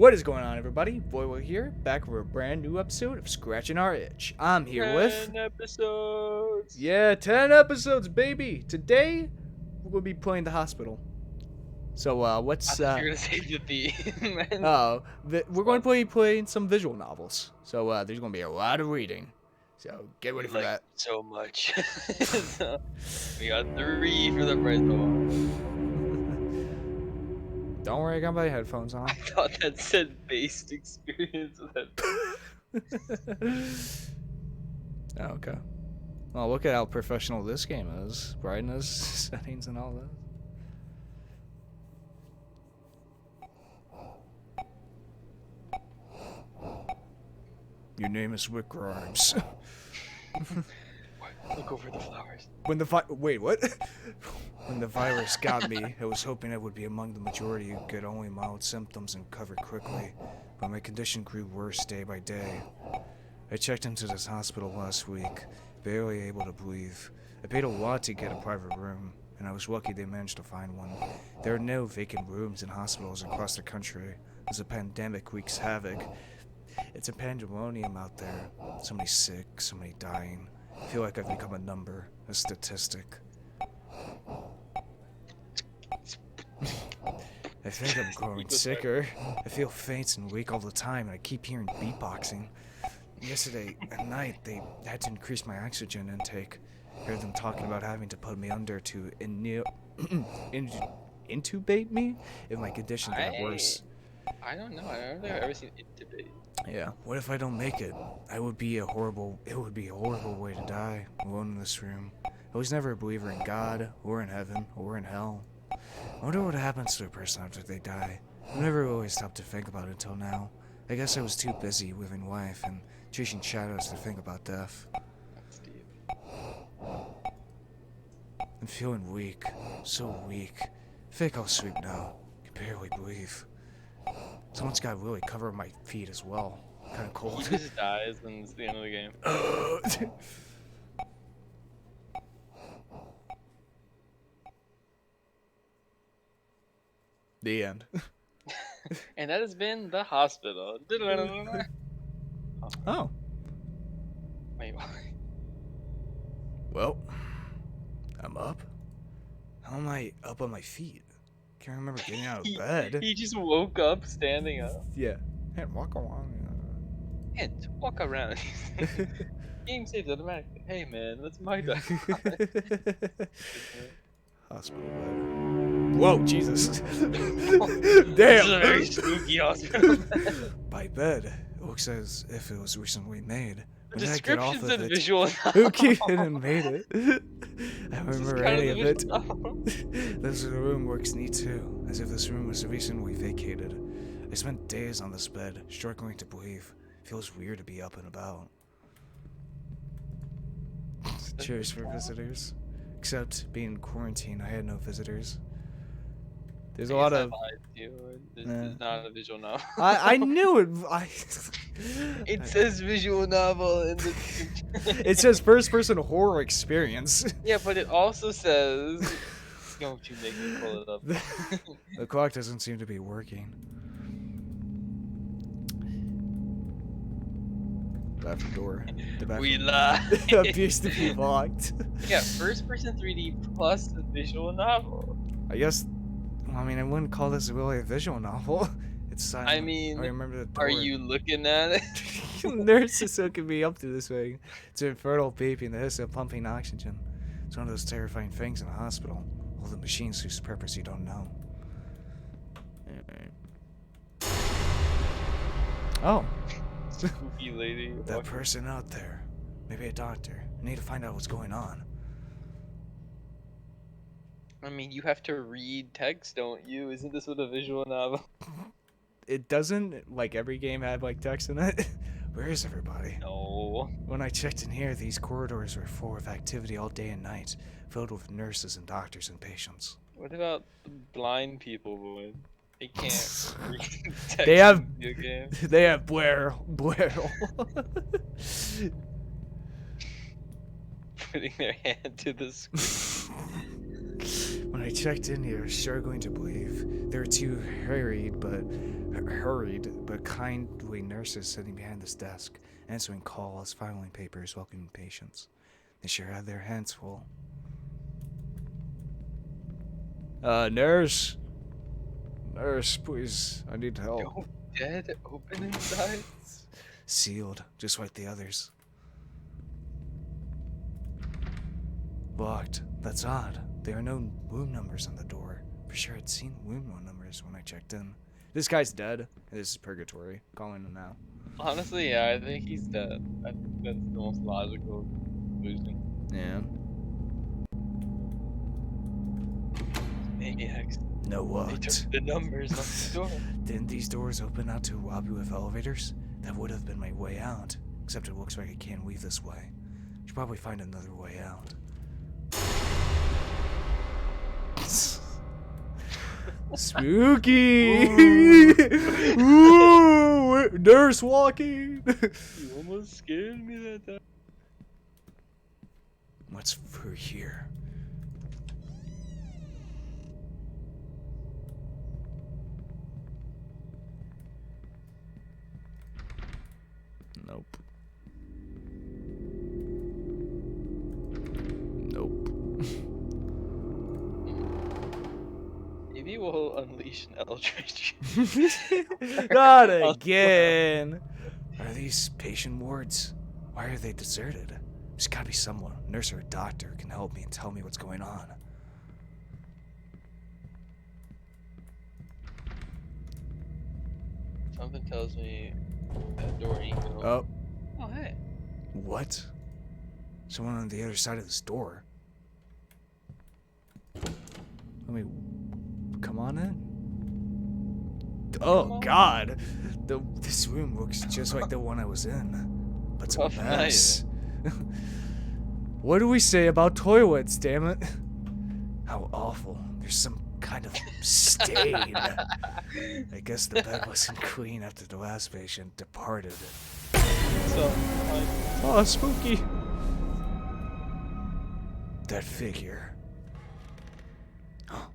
What is going on, everybody? Voidlego here, back with a brand new episode of Scratching Our Itch. I'm here with 10 episodes. 10 episodes, baby. Today we're gonna be playing the hospital. So I what's thought you were gonna say the theme, man. we're going to be playing some visual novels. So there's gonna be a lot of reading. So get ready for Like that. so much. So, we got 3 for the price of 1. Don't worry, I got my headphones on. I thought that said based experience with that. Oh, okay. Well, look at how professional this game is. Brightness, settings, and all that. Your name is Rick Grimes. Look over the flowers. Wait, what? When the virus got me, I was hoping I would be among the majority who get only mild symptoms and recover quickly, but my condition grew worse day by day. I checked into this hospital last week, barely able to breathe. I paid a lot to get a private room, and I was lucky they managed to find one. There are no vacant rooms in hospitals across the country, as the pandemic wreaks havoc. It's a pandemonium out there. So many sick, so many dying. I feel like I've become a number, a statistic. I think I'm growing sicker. I feel faint and weak all the time, and I keep hearing beatboxing. Yesterday at night, they had to increase my oxygen intake. I heard them talking about having to put me under to intubate me if my condition got worse. I don't know. I don't think I've ever seen intubate. Yeah. What if I don't make it? It would be a horrible way to die, alone in this room. I was never a believer in God, or in heaven, or in hell. I wonder what happens to a person after they die. I've never really stopped to think about it until now. I guess I was too busy living life and chasing shadows to think about death. That's deep. I'm feeling weak. So weak. I think I'll sleep now. I can barely breathe. Someone's got to really cover my feet as well. Kind of cold. He just dies and it's the end of the game. The end. And that has been the hospital. Oh. Wait, what? Well, I'm up. How am I up on my feet? Can't remember getting out of bed. He just woke up standing up. Yeah. And walk along. And walk around. Game saved automatically. Hey man, that's my dog. Hospital bed. Whoa, Jesus. Damn. This is a very spooky hospital. By bed. It looks as if it was recently made. The When did I get off description's of in it? visual Who even made it? I don't This is remember kind any of of the it. visual This room works neat too, as if this room was recently vacated. I spent days on this bed, struggling to breathe. Feels weird to be up and about. Cheers for visitors. Except being in quarantine, I had no visitors. There's a lot of. This is not a visual novel. I knew it. It says visual novel in the. It says first-person horror experience. Yeah, but it also says. Don't you make me pull it up. The clock doesn't seem to be working. Bathroom door. The bathroom We lie. appears to be locked. Yeah, first person 3D plus the visual novel. I guess. I mean, I wouldn't call this really a visual novel. It's silent. I mean, I remember the door. are you looking at it? Nurses hooking me up to this thing. It's an infernal beeping, the hiss of pumping oxygen. It's one of those terrifying things in a hospital. All the machines whose purpose you don't know. Oh. Spooky lady. That person out there. Maybe a doctor. I need to find out what's going on. I mean, you have to read text, don't you? Isn't this what a visual novel? It doesn't, like, every game have, like, text in it. Where is everybody? No. When I checked in here, these corridors were full of activity all day and night, filled with nurses and doctors and patients. What about the blind people, boy? They can't read text They have- in video games. They have Blair. Putting their hand to the screen. When I checked in here, struggling to believe, they were too hurried, but hurried, but kindly nurses sitting behind this desk, answering calls, filing papers, welcoming patients. They sure had their hands full. Nurse? Nurse, please, I need help. Yo, dead, open inside. Sealed, just like the others. Locked. That's odd. There are no room numbers on the door. For sure I'd seen room numbers when I checked in. This guy's dead. This is purgatory. Calling him now. Honestly, yeah, I think he's dead. I think that's the most logical conclusion. Yeah. Maniacs. No They what? took the numbers off the door. Didn't these doors open out to lobby with elevators? That would have been my way out. Except it looks like I can't leave this way. Should probably find another way out. Spooky! Ooh, nurse walking! You almost scared me that time. What's through here? Nope. Nope. Maybe we'll unleash an eldritch. Not again! Are these patient wards? Why are they deserted? There's gotta be someone, a nurse or a doctor, who can help me and tell me what's going on. Something tells me that door ain't gonna open. Oh, Oh, hey. what? Someone on the other side of this door. Let me come on in. Oh God, this room looks just like the one I was in, but it's a Rough mess. What do we say about toilets? Damn it! How awful. There's some kind of stain. I guess the bed wasn't clean after the last patient departed. So, Oh, spooky. That figure. Huh.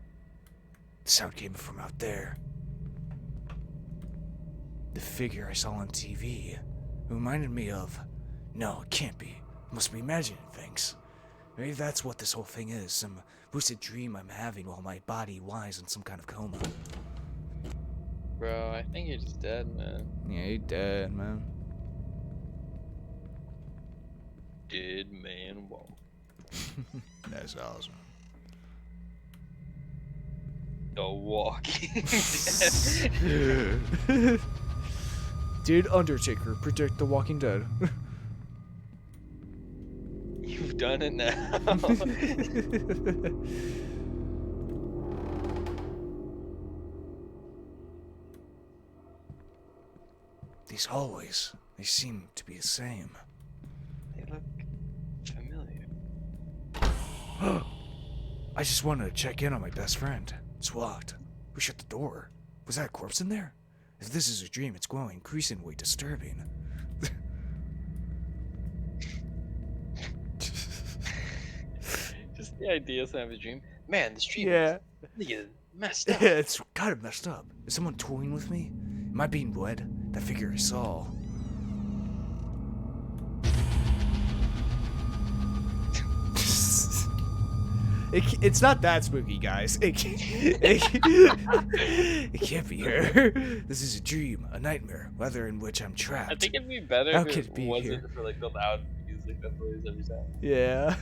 The sound came from out there. The figure I saw on TV. It reminded me of... No, it can't be. I must be imagining things. Maybe that's what this whole thing is. Some lucid dream I'm having while my body lies in some kind of coma. bro, I think you're just dead, man. Yeah, he dead, man. Dead man walk. That's awesome. The Walking Dead. Did Undertaker predict The Walking Dead? You've done it now. These hallways, they seem to be the same. They look familiar. I just wanted to check in on my best friend. It's locked. Who shut the door? Was that a corpse in there? If this is a dream, it's growing increasingly disturbing. Just the idea of having a dream. Man, this dream Yeah. is really messed up. Yeah, it's kind of messed up. Is someone toying with me? Am I being led? That figure I saw. It's not that spooky, guys. It can't be her. This is a dream, a nightmare, whether in which I'm trapped. I think it'd be better How if could it it be wasn't here? for like the loud music that plays every time. Yeah.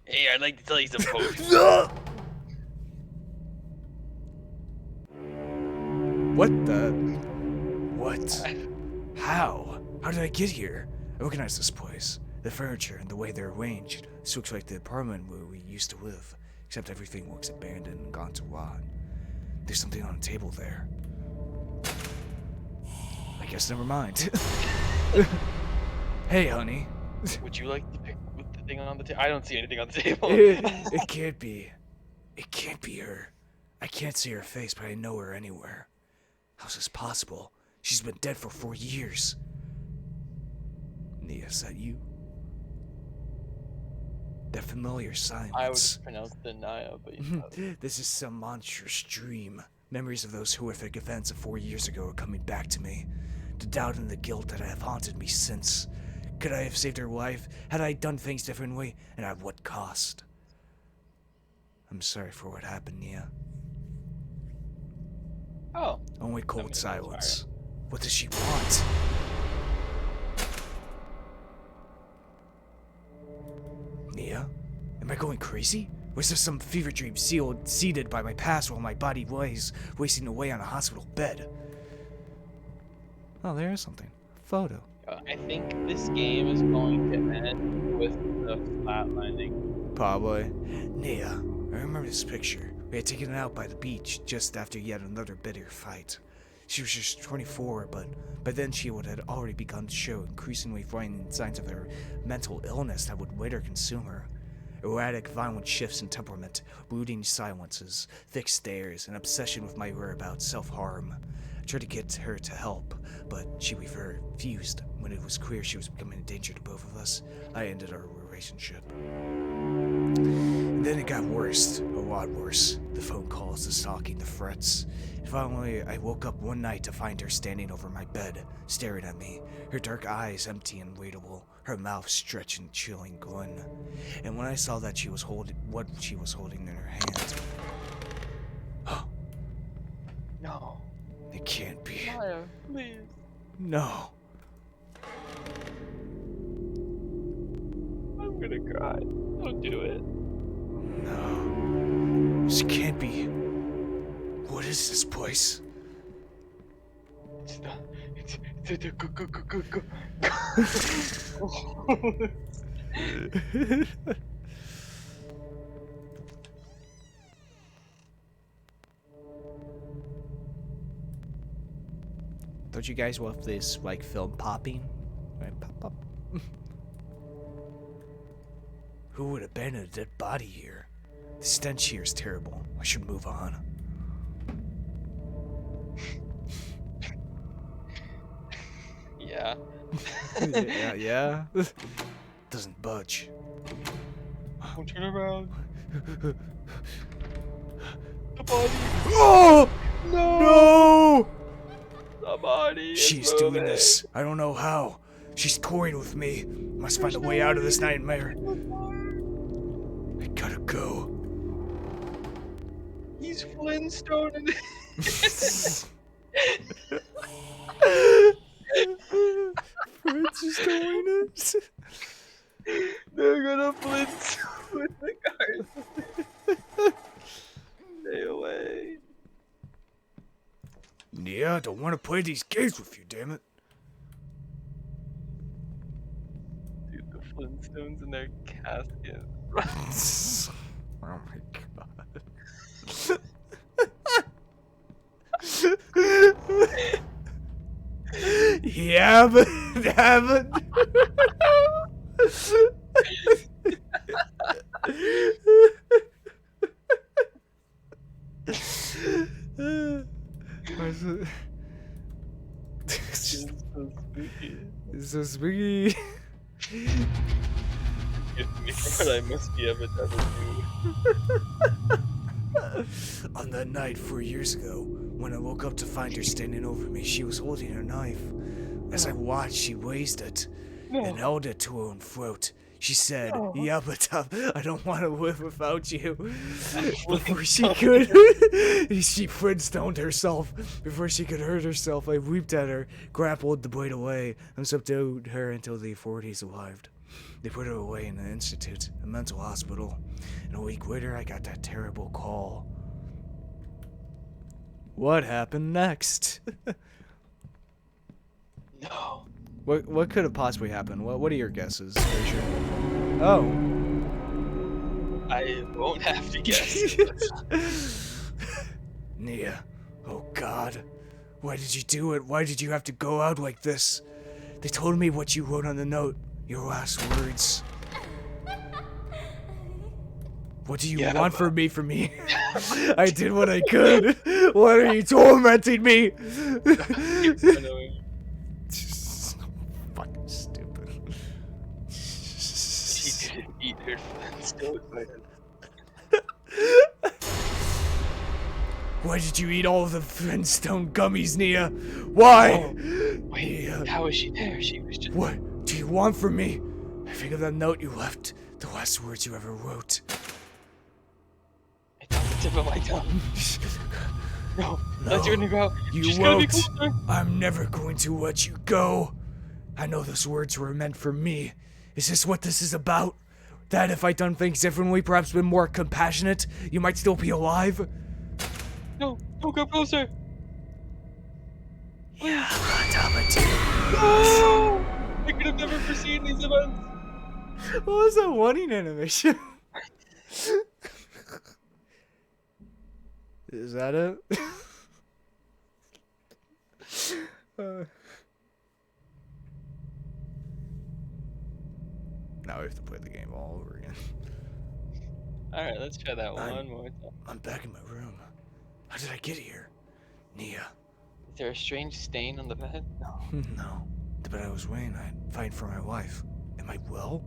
Hey, I'd like to tell you some potions. What the? What? How? How did I get here? I recognize this place. The furniture and the way they're arranged. This looks like the apartment where we used to live. Except everything looks abandoned and gone to rot. There's something on the table there. I guess never mind. Hey, honey. Would you like to pick with the thing on the table? I don't see anything on the table. It can't be. It can't be her. I can't see her face, but I know her anywhere. How's this possible? She's been dead for 4 years. Nia, is that you? That familiar silence. I would pronounce the Naya, but you know. This is some monstrous dream. Memories of those horrific events of 4 years ago are coming back to me. The doubt and the guilt that have haunted me since. Could I have saved her life? Had I done things differently? And at what cost? I'm sorry for what happened, Nia. Oh. Only cold I'm silence. What does she want? Nia? Am I going crazy? Was there some fever dream seeded by my past while my body was wasting away on a hospital bed? Oh, there is something. A photo. I think this game is going to end with the flatlining. Probably. Nia, I remember this picture. We had taken it out by the beach just after yet another bitter fight. She was just 24, but by then she had already begun to show increasingly frightening signs of her mental illness that would later consume her. Erratic, violent shifts in temperament, brooding silences, thick stares, an obsession with my whereabouts, self-harm. I tried to get her to help, but she refused. When it was clear she was becoming a danger to both of us, I ended our relationship. And then it got worse, a lot worse. The phone calls, the stalking, the threats. And finally, I woke up one night to find her standing over my bed, staring at me, her dark eyes empty and waitable, her mouth stretched in chilling grin. And when I saw that she was holding in her hand, No. it can't be. Naya, please. No. I'm gonna cry. Don't do it. No. This can't be. What is this place? It's the go. Don't you guys love this, like, film popping? Right, pop, pop. Who would abandon a dead body here? The stench here is terrible. I should move on. Yeah. yeah. Doesn't budge. Don't turn around. The body. Oh! No! The body. She's doing this. I don't know how. She's toying with me. Must find a way out of this nightmare. I gotta go. He's Flintstone in Fritz is doing it. They're gonna Flintstone the guys. Stay away. Yeah, I don't want to play these games with you, damn it. Dude, the Flintstones in their casket. Oh my god. Yeah, but It's so spooky. It's so spooky. Forgive me for what I must be evidently On that night 4 years ago, when I woke up to find her standing over me, she was holding her knife. As I watched, she raised it and held it to her own throat. She said, "Yeah, but I don't want to live without you." Before she could, she Flintstoned herself. Before she could hurt herself, I leaped at her, grappled the blade away, and subdued her until the authorities arrived. They put her away in an institute, a mental hospital. And a week later, I got that terrible call. What happened next? No. What could have possibly happened? What are your guesses, Fraser? Oh. I won't have to guess. Nia. Oh god. Why did you do it? Why did you have to go out like this? They told me what you wrote on the note. Your last words. What do you want from me? I did what I could. Why are you tormenting me? Fucking stupid. didn't eat her Flintstone friends. Why did you eat all of the Flintstone gummies, Nia? Why? Oh, wait, Nia, how was she there? She was just. what do you want from me? I think of that note you left, the last words you ever wrote. It's on the tip of my tongue. No, let you in the go. You She's gonna be won't. closer. I'm never going to let you go. I know those words were meant for me. Is this what this is about? That if I'd done things differently, perhaps been more compassionate, you might still be alive? No, don't go closer. Yeah, on top of you. No! I could have never foreseen these events. What was that warning animation? Is that it? Now we have to play the game all over again. Alright, let's try that one more time. I'm back in my room. How did I get here? Nia. Is there a strange stain on the bed? No. No. But I was waiting. I'd fight for my life. Am I well?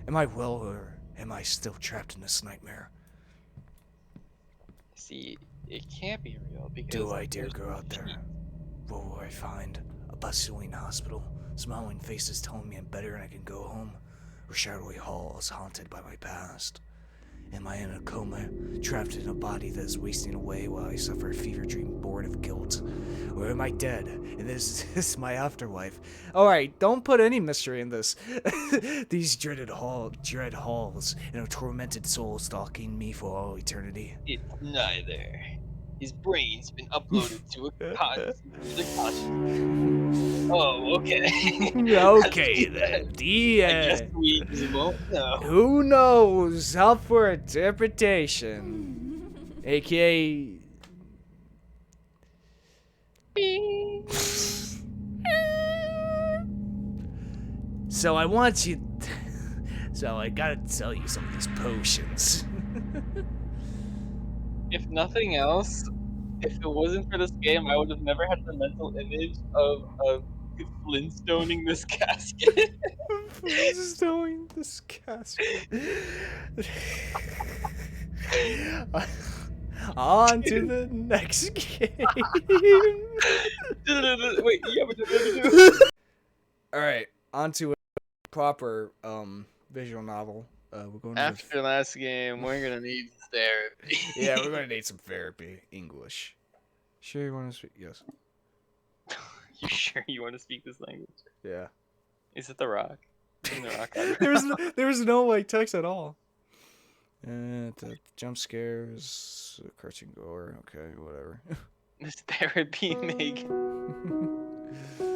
Am I well, or am I still trapped in this nightmare? See, it can't be real because. Do I dare there's go no out there? sheet. What will I find? A bustling hospital? Smiling faces telling me I'm better and I can go home? Or shadowy halls haunted by my past? Am I in a coma, trapped in a body that is wasting away while I suffer a fever dream born of guilt? Or am I dead, and this is my afterlife? Alright, don't put any mystery in this. These dread halls, and a tormented soul stalking me for all eternity. It's neither. His brain's been uploaded to a conscious. Oh, okay. Okay then, the I guess end. we won't know. Who knows? Up for interpretation. AKA... So I want you... So I gotta tell you some of these potions. If nothing else, if it wasn't for this game, I would have never had the mental image of Flintstoning this casket. Flintstoning this casket. On to the next game. Wait, yeah, but Alright, on to a proper visual novel. We're going to after last game, we're gonna need therapy. yeah, we're gonna need some therapy. English. Sure you wanna speak? Yes. You sure you want to speak this language? Yeah. Is it The Rock? Isn't The Rock there was no like text at all. The jump scares, crouching gore. Okay, whatever. This therapy may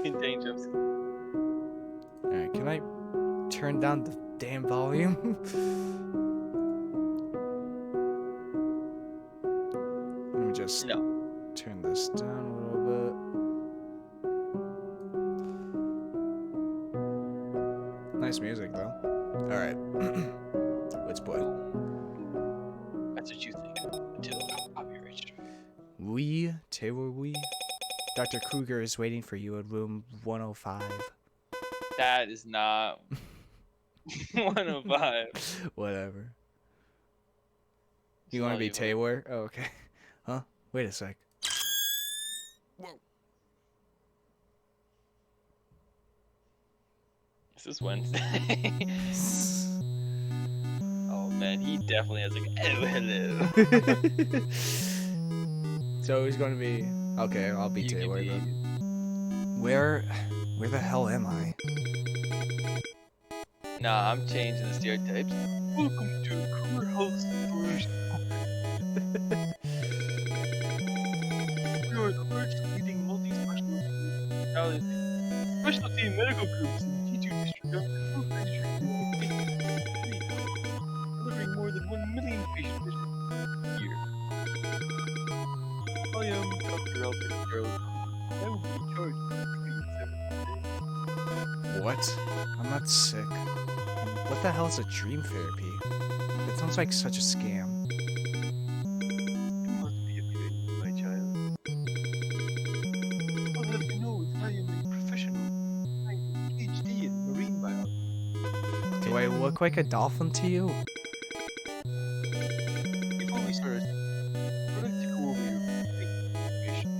contain jumps. Alright, can I turn down the damn volume? Let me just turn this down a little bit. Nice music though. Alright. Let's play. That's what you think until copyright. We, Taylor We. Dr. Kruger is waiting for you at room 105. That is not 105. Whatever. You want to be Taylor? Oh, okay. Huh? Wait a sec. Whoa. This is Wednesday. Oh man, he definitely has like, oh hello. So he's going to be... Okay, I'll be Taylor then. Where the hell am I? Nah, I'm changing the stereotypes. Welcome to Career Health Stores. We are the world's leading specialty medical groups in T2 district of the Food District. Delivering more than 1 million patients a year. I am Dr. Albert Gerald. I will be in charge of treating services. What? I'm not sick. What the hell is a dream therapy? It sounds like such a scam. You must be afraid, my child. I'll have you know I am a professional. I am a PhD in marine biology. Do I Do I look like a dolphin to you? Before we start, I'd like to go over your basic information.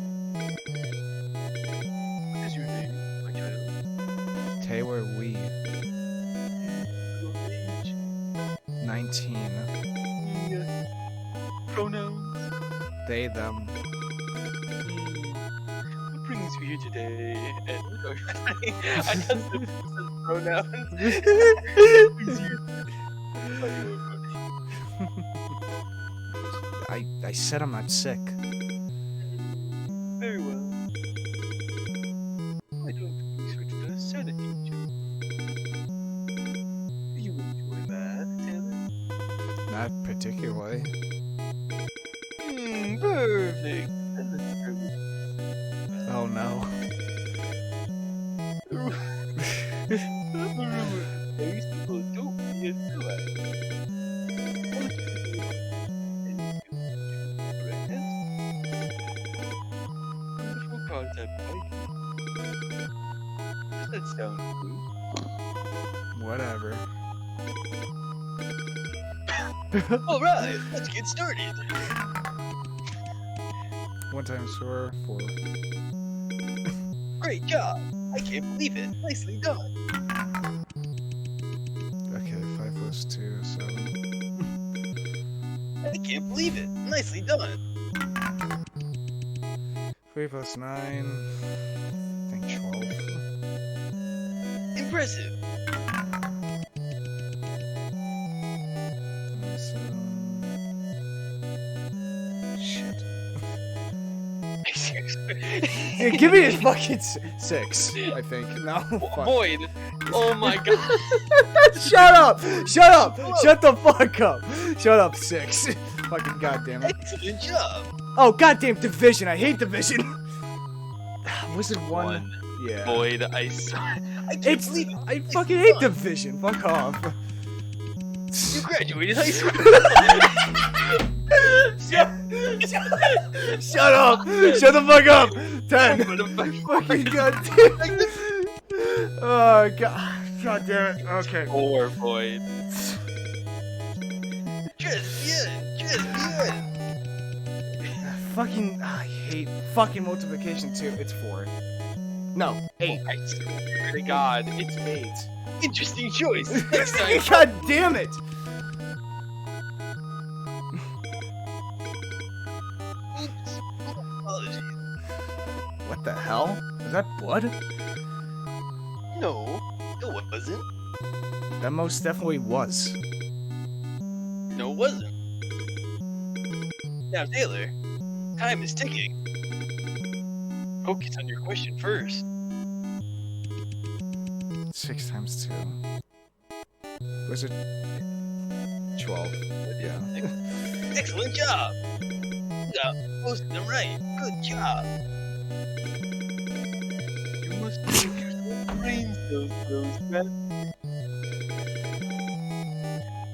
What is your name, my child? Taylor Lee, Your age? 19. Yes. Pronouns? They, them. What brings you here today? And what are I just said pronouns. What brings you I said I'm not sick. Very well. Why don't we switch to sanity check? Do you enjoy math, Taylor? Not particularly. Perfect. Then let's start with Oh no. very simple. Don't be a silly. All you do is correct answer. Wonderful concept, right? Does that sound good? Whatever. Alright, let's get started. 1 times 4, 4. Great job. I can't believe it. Nicely done. Okay, 5 plus 2, 7. I can't believe it. Nicely done. 3 plus 9. I think 12. Impressive. Shit. Seriously. Yeah, give me a fucking 6, I think. No, fuck. Void. Oh my god. Shut up! Shut up! Shut the fuck up! Shut up, 6. Fucking goddamn it. Excellent job. Oh, goddamn division. I hate division. Was it 1? Yeah. Void, I can't It's. believe it. I fucking hate division. Fuck off. You graduated high school. Shut up! Shut the fuck up! 10. Fucking goddamn. Oh god. God damn it. Okay. 4, Void. Just bien. Fucking. I hate fucking multiplication too. It's 4. No, 8. I swear to God, it's 8. interesting choice. Next time. God damn it! Oops. Apologies. What the hell? Is that blood? No, it wasn't. That most definitely was. No, it wasn't. Now, Taylor, time is ticking. Focus on your question first. 6 times 2. Was it 12? Yeah. Excellent job. You got most of them right. Good job. You must make yourself brain cells those man.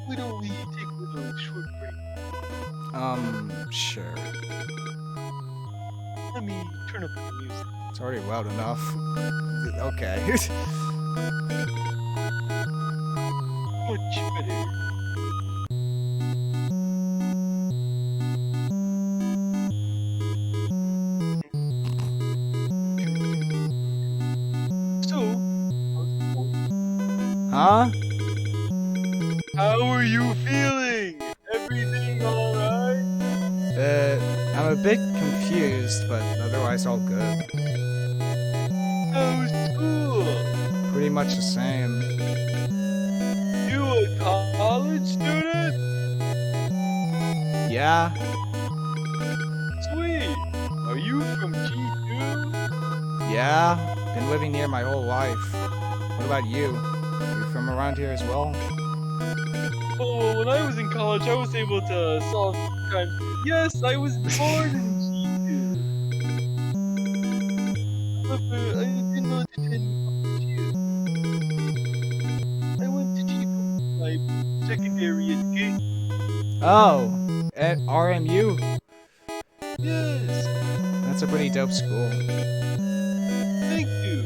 Why don't we take a little short break? Sure. Let me turn up the music. It's already loud enough. Okay. Much better. So, Huh? how are you feeling? Everything alright? I'm a bit confused, but otherwise all good. How's school? Pretty much the same. You a college student? Yeah? Sweet. Are you from G2? Yeah? Been living here my whole life. What about you? You from around here as well? Oh, well, when I was in college, I was able to solve crimes. Yes, I was born in G2. However, I did not attend college here. I went to G2 for my secondary education. Oh, at RMU? Yes, That's a pretty dope school. thank you.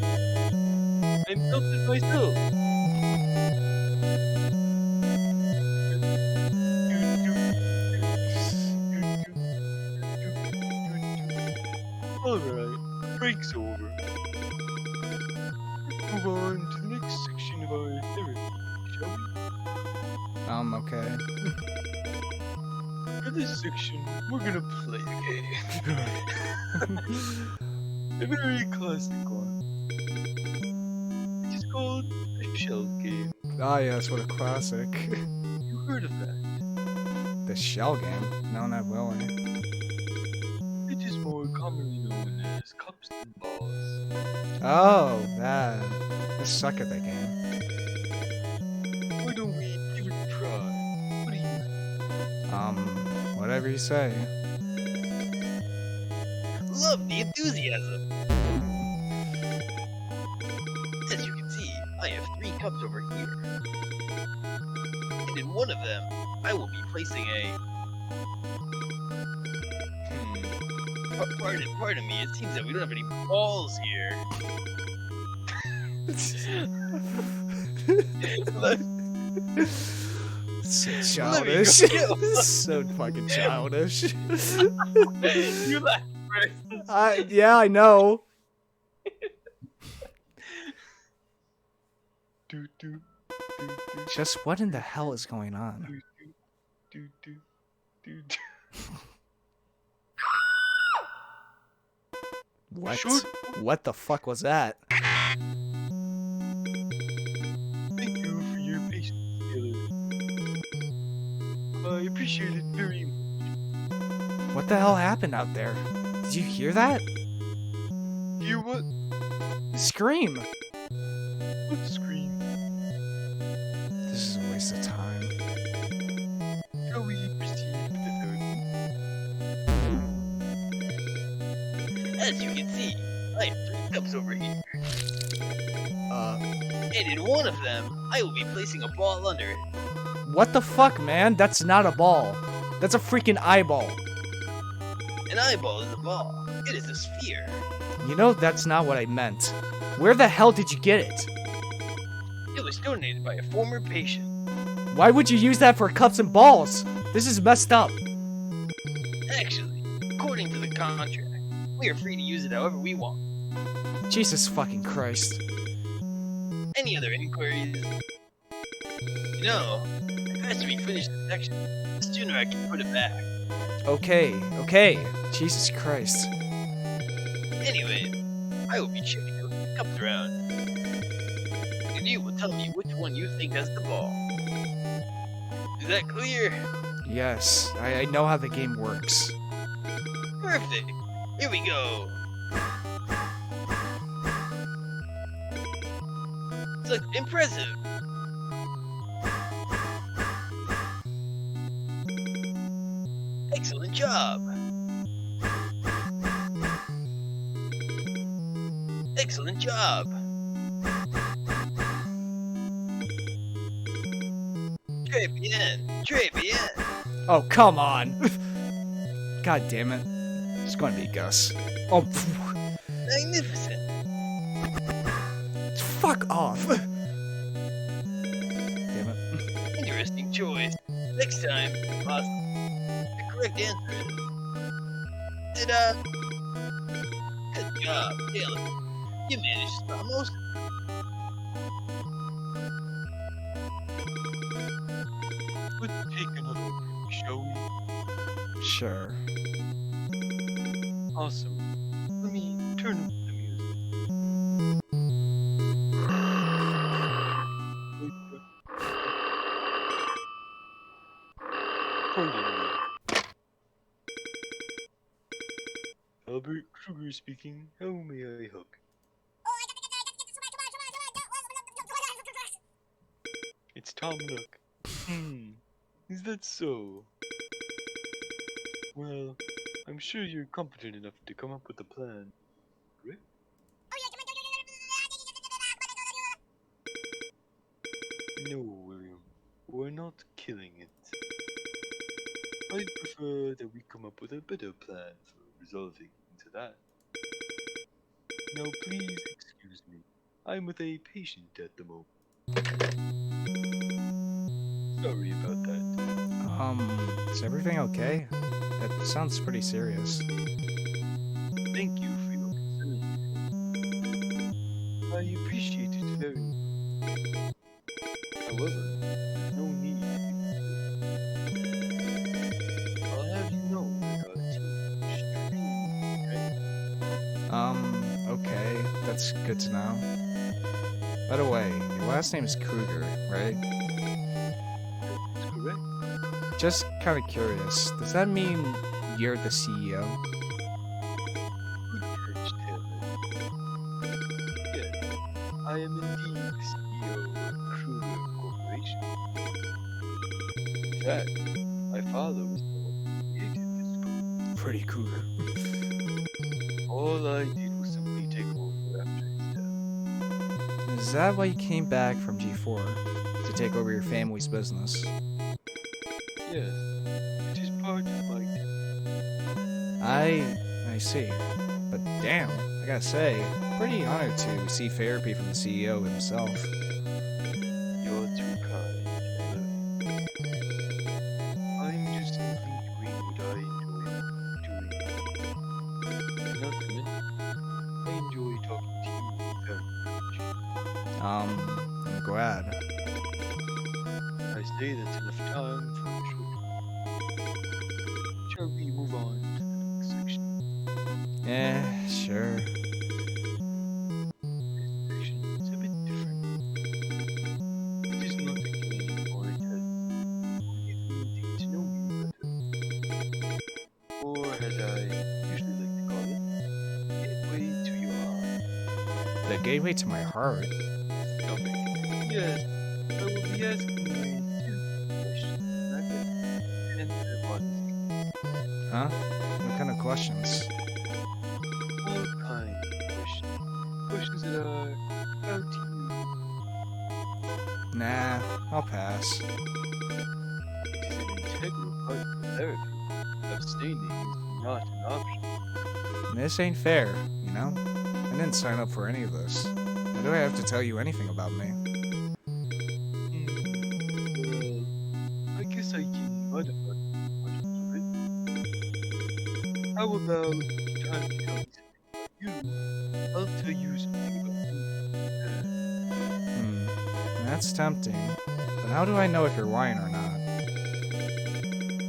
I'm built it myself. Okay. For this section, we're gonna play a game. A very classic one. It is called the Shell Game. Ah, yes, what a classic. You heard of that? The shell game? No, not really. It is more commonly known as Cups and Balls. Oh, that. I suck at that game. Why don't we give it a try? What do you think? Whatever you say. Love the enthusiasm! As you can see, I have 3 cups over here. And in one of them, I will be placing a... Pardon me, it seems that we don't have any balls here. Let- So Let me childish. go get one. So fucking childish. You laugh first. Yeah, I know. Do, do, do, do, Just what in the hell is going on? do, do, do, do. What? Shut- What the fuck was that? Thank you for your patience, Taylor. I appreciate it very much. What the hell happened out there? Did you hear that? Hear what? Scream! What scream? This is a waste of time. Shall we proceed with the third one? As you can see, I have 3 cups over here. And in one of them, I will be placing a ball under it. What the fuck, man? That's not a ball. That's a freaking eyeball. An eyeball is a ball. It is a sphere. You know, that's not what I meant. Where the hell did you get it? It was donated by a former patient. Why would you use that for cups and balls? This is messed up. Actually, according to the contract, we are free to use it however we want. Jesus fucking Christ. Any other inquiries? You know, the faster we finish this section, the sooner I can put it back. Okay. Jesus Christ. Anyways, I will be shifting those cups around. And you will tell me which one you think has the ball. Is that clear? Yes, I know how the game works. Perfect. Here we go. Such impressive. Excellent job. Excellent job. Très bien. Très bien. Oh, come on. God damn it. It's gonna be Gus. Oh, phew. Magnificent. Fuck off. Damn it. Interesting choice. Next time, must. The correct answer is. Good job, Taylor. You managed to spell most. Let's take another break, shall we? Sure. Awesome. Let me turn up the music. Pardon me. Albert Kruger speaking. How may I help you? It's Tom Nook. Is that so? Well, I'm sure you're competent enough to come up with a plan, right? No, William. We're not killing it. I'd prefer that we come up with a better plan for resolving into that. Now please excuse me. I'm with a patient at the moment. Sorry about that. Is everything okay? That sounds pretty serious. Thank you for your concern. I appreciate it very much. However, no need. That's good to know. By the way, your last name is Kruger, right? That's correct. Just kind of curious. Does that mean you're the CEO? Good catch, Taylor. Yes, I am indeed the CEO of Kruger Corporation. In fact, my father was the one who created this company. Pretty Kruger. All I did was simply take over after his death. Is that why you came back from G4? To take over your family's business? Yes, it is part of my I see. But damn, I gotta say, pretty honored to receive therapy from the CEO himself. You're too kind, Taylor. I'm just simply doing what I enjoy doing. And not to mention, I enjoy talking to you very much. I'm glad. I say that's enough time for a short. Shall we move on to the next section? Sure. This section is a bit different. It is not a game or a test. It me getting to know you better. Or as I usually like to call it, gateway to your heart. The gateway to my heart. Stomach. Yes, I will be asking you a series of questions, and I bet you can answer honestly. Huh? What kind of questions? All kinds of questions. Questions that are about you. Nah, I'll pass. It is an integral part of therapy. Abstaining is not an option. This ain't fair, you know? I didn't sign up for any of this. Why do I have to tell you anything about me? Well, I guess I can modify it a little bit. How about each time you tell me something about you, I'll tell you something about me. That's tempting. But how do I know if you're lying or not?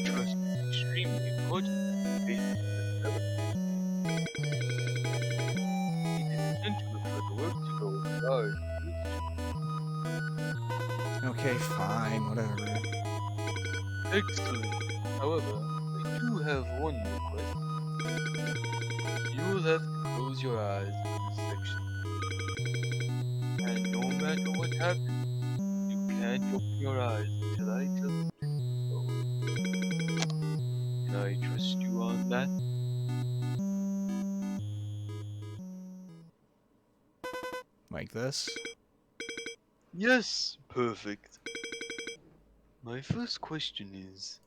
Trust me, it's extremely important. Basis of development. It is essential for the work to go as far as it needs to. Okay, fine, whatever. Excellent. However, I do have one request. You will have to close your eyes in this section. And no matter what happens, you can't open your eyes until I tell you to do so. Can I trust you on that? Like this? Yes, perfect. My first question is,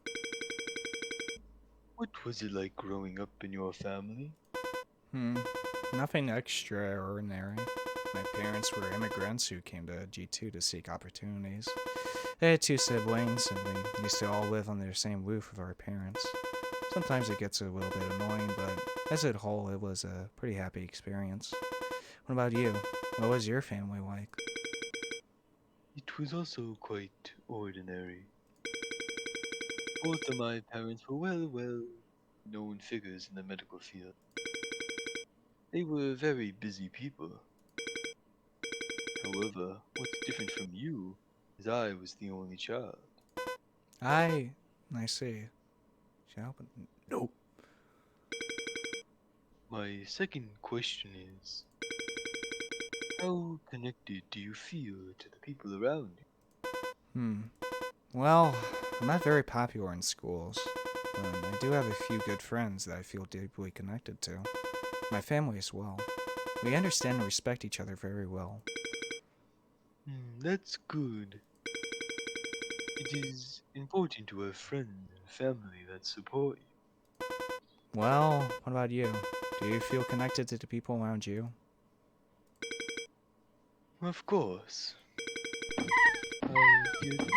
what was it like growing up in your family? Nothing extraordinary. My parents were immigrants who came to G2 to seek opportunities. They had two siblings, and we used to all live under the same roof with our parents. Sometimes it gets a little bit annoying, but as a whole, it was a pretty happy experience. What about you? What was your family like? It was also quite ordinary. Both of my parents were well known figures in the medical field. They were very busy people. However, what's different from you is I was the only child. I see. Should I open? Nope. My second question is, how connected do you feel to the people around you? Well, I'm not very popular in schools, but I do have a few good friends that I feel deeply connected to. My family as well. We understand and respect each other very well. That's good. It is important to have friends and family that support you. Well, what about you? Do you feel connected to the people around you? Of course, I feel deeply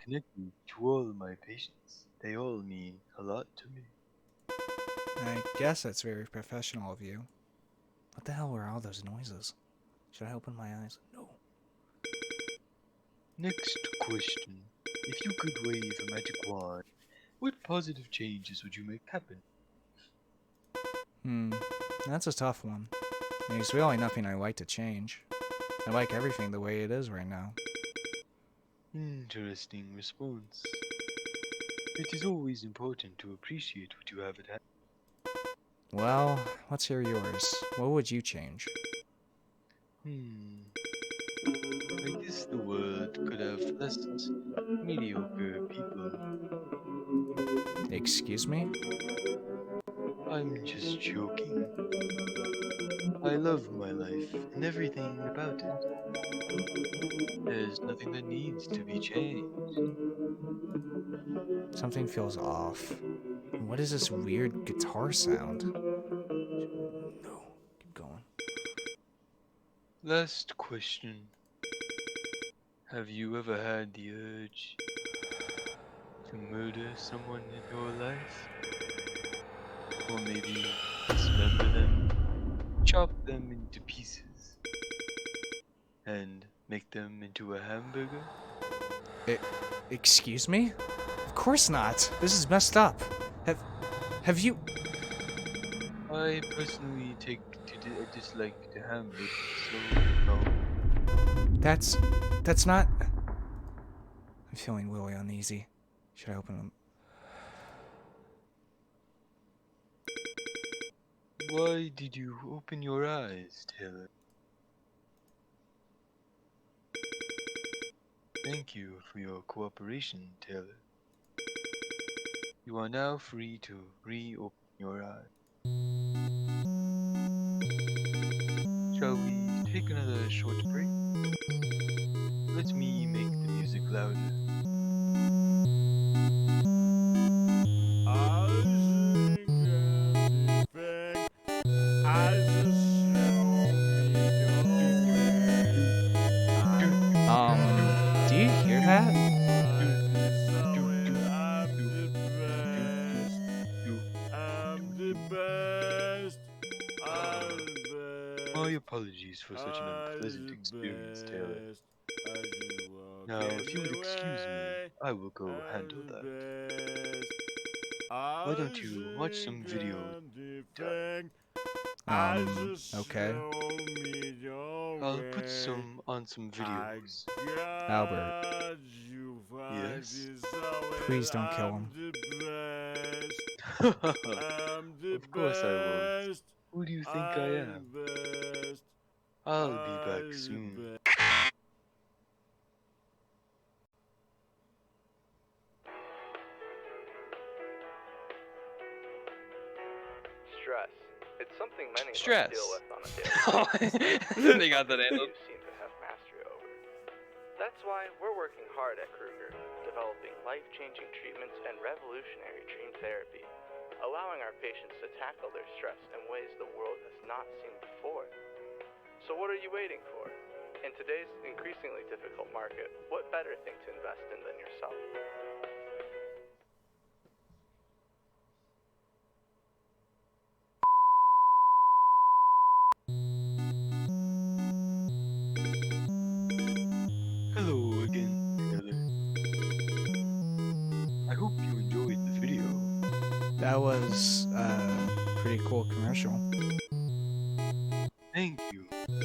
connected to all of my patients. They all mean a lot to me. I guess that's very professional of you. What the hell were all those noises? Should I open my eyes? No. Next question. If you could wave a magic wand, what positive changes would you make happen? That's a tough one. There's really nothing I like to change. I like everything the way it is right now. Interesting response. It is always important to appreciate what you have at hand. Well, let's hear yours. What would you change? I guess the world could have less mediocre people. Excuse me? I'm just joking. I love my life and everything about it. There's nothing that needs to be changed. Something feels off. What is this weird guitar sound? No, keep going. Last question. Have you ever had the urge to murder someone in your life? Or maybe dismember them, chop them into pieces, and make them into a hamburger? Excuse me? Of course not. This is messed up. Have you? I personally take a dislike to hamburgers, so no. That's not. I'm feeling really uneasy. Should I open them? Why did you open your eyes, Taylor? Thank you for your cooperation, Taylor. You are now free to reopen your eyes. Shall we take another short break? Let me make the music louder. Do you hear that? My apologies for such an unpleasant experience, Taylor. Now, if you would excuse me, I will go handle that. Why don't you watch some videos? Okay. I'll put on some videos. Albert, Yes? please don't kill him. Of course I won't. Who do you think I am? I'll be back soon. Stress. It's something many of us Stress. deal with on a daily They got that handled. you seem to have mastery over. That's why we're working hard at Kruger, developing life-changing treatments and revolutionary dream therapy, allowing our patients to tackle their stress in ways the world has not seen before. So what are you waiting for? In today's increasingly difficult market, what better thing to invest in than yourself? Hello again, Taylor. I hope you enjoyed the video. That was a pretty cool commercial. Thank you. In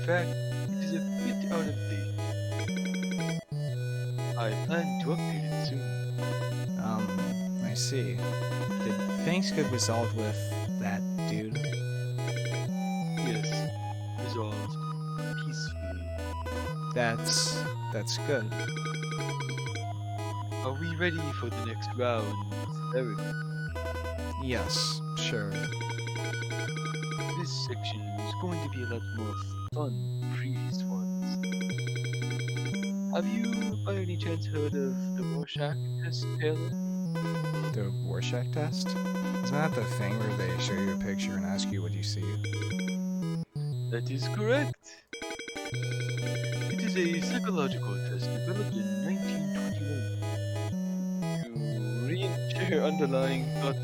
fact, it is a bit out of date. I plan to update it soon. I see. Did things get resolved with that dude? Yes, resolved peacefully. That's good. Are we ready for the next round of therapy? Yes, sure. This section is going to be a lot more fun than previous ones. Have you, by any chance, heard of the Rorschach test, Taylor? The Rorschach test? Isn't that the thing where they show you a picture and ask you what you see? That is correct. It is a psychological test developed in 1921 to re-ensure underlying thought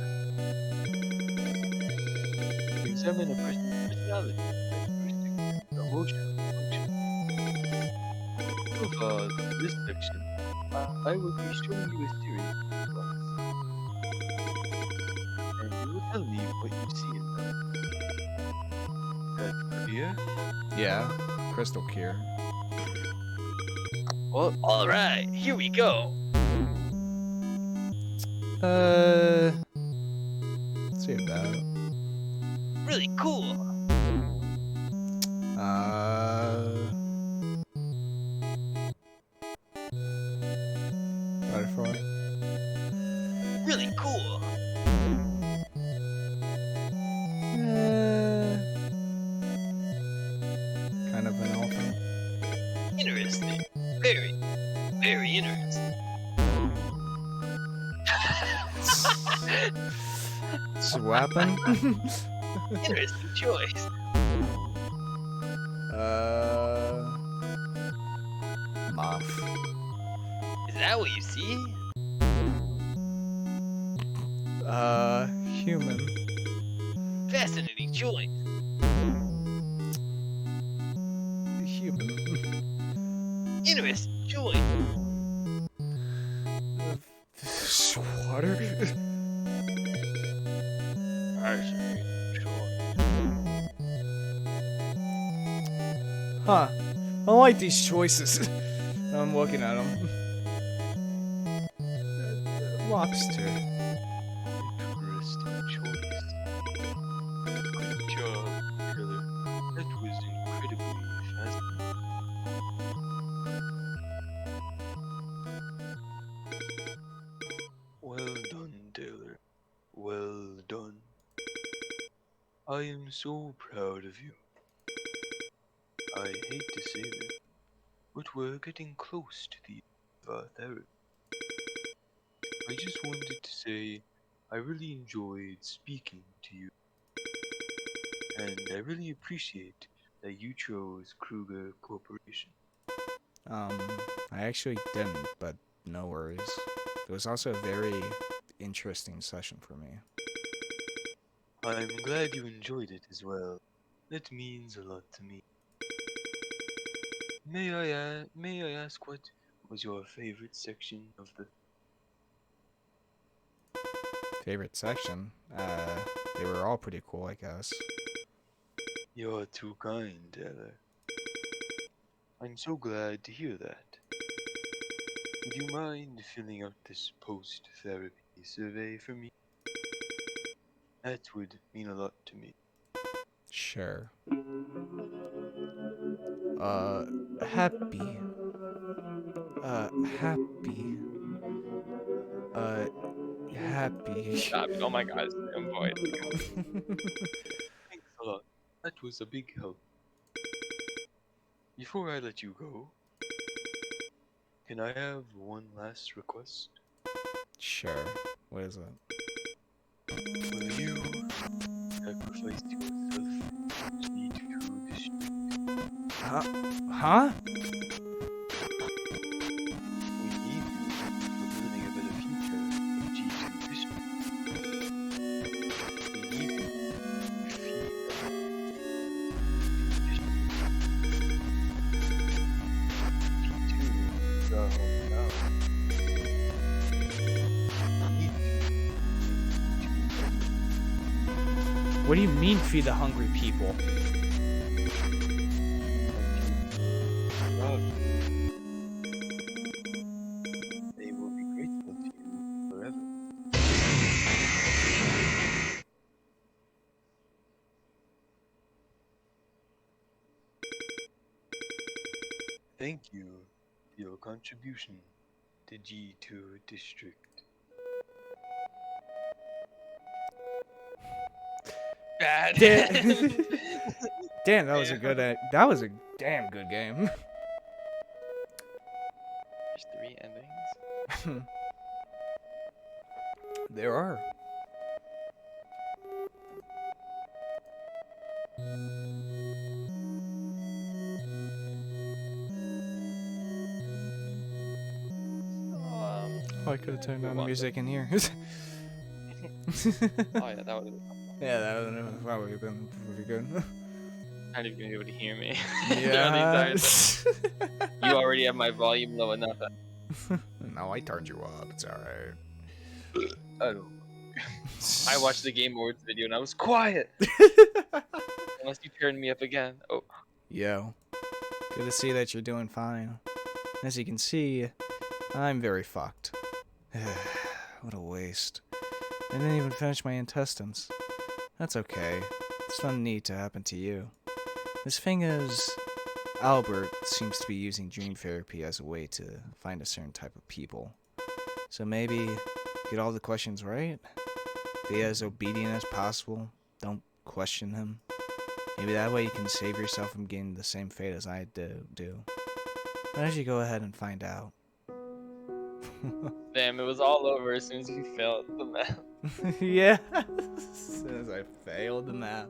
to examine a person's personality, characteristics, and emotional function. So far, this section, I will be showing you a series of plots, and you will tell me what you see in them. That clear? Yeah, crystal clear. Well, all right, here we go. Let's see about. Really cool. Butterfly. Really cool. Kind of an elephant. Interesting. Very, very interesting. Swapping. Interesting choice. Moth. Is that what you see? Human. Fascinating choice. Human. Interesting choice. Swatter? Huh. I like these choices. I'm looking at them. Lobster. Interesting choice. Good job, Taylor. That was incredibly fascinating. Well done, Taylor. Well done. I am so proud of you. I hate to say that, but we're getting close to the end of our therapy. I just wanted to say I really enjoyed speaking to you. And I really appreciate that you chose Kruger Corporation. I actually didn't, but no worries. It was also a very interesting session for me. I'm glad you enjoyed it as well. That means a lot to me. May I ask what was your favorite section of the... Favorite section? They were all pretty cool, I guess. You're too kind, Taylor. I'm so glad to hear that. Would you mind filling out this post-therapy survey for me? That would mean a lot to me. Sure. Happy. Happy. Happy. Stop. Oh my god, it's damn void. Thanks a lot. That was a big help. Before I let you go, can I have one last request? Sure. What is it? Will you sacrifice yourself to me to this? Huh? Huh? We need you for building a better future of G2 District. We need you to feed G2 is our home now. We need you What do you mean feed the hungry people? love. They will be grateful to you forever. Thank you for your contribution to G2 District. Bad. Damn, that was a good. That was a damn good game. There's 3 endings. There are. Oh, I could have turned on the music in here. Oh yeah, that would Yeah, that would probably have been pretty good. not even gonna be able to hear me. Yeah. You already have my volume low enough. No, I turned you up. It's alright. I don't. I watched the Game Awards video and I was quiet. Unless you turned me up again. Oh, Yo, good to see that you're doing fine. As you can see, I'm very fucked. What a waste. I didn't even finish my intestines. That's okay. It's not neat to happen to you. This thing is, Albert seems to be using dream therapy as a way to find a certain type of people. So maybe get all the questions right? Be as obedient as possible. Don't question him. Maybe that way you can save yourself from getting the same fate as I do. Why don't you go ahead and find out? damn, it was all over as soon as you failed the map. Yeah. As soon as I failed the map.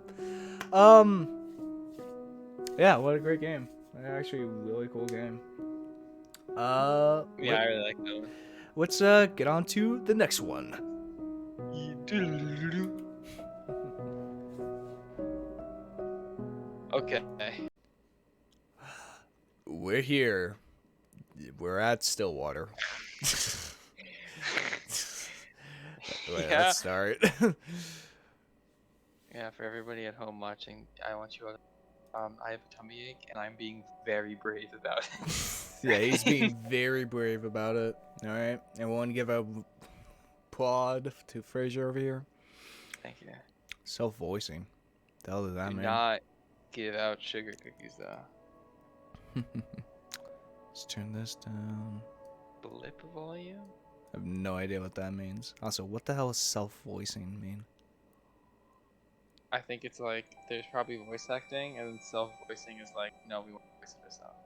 Yeah, what a great game. Actually, a really cool game. Yeah, I really like that one. Let's get on to the next one. Okay. We're here. We're at Stillwater. Wait, Yeah. let's start. Yeah, for everybody at home watching, I want you all. I have a tummy ache and I'm being very brave about it. Yeah, he's being very brave about it. All right, everyone, give a applaud to Fraser over here. Thank you. Self-voicing. The hell does that Do mean? not give out sugar cookies though. Let's turn this down. Blip volume? I have no idea what that means. Also, what the hell does self-voicing mean? I think it's like there's probably voice acting and then self-voicing is like, no, we want to voice this out.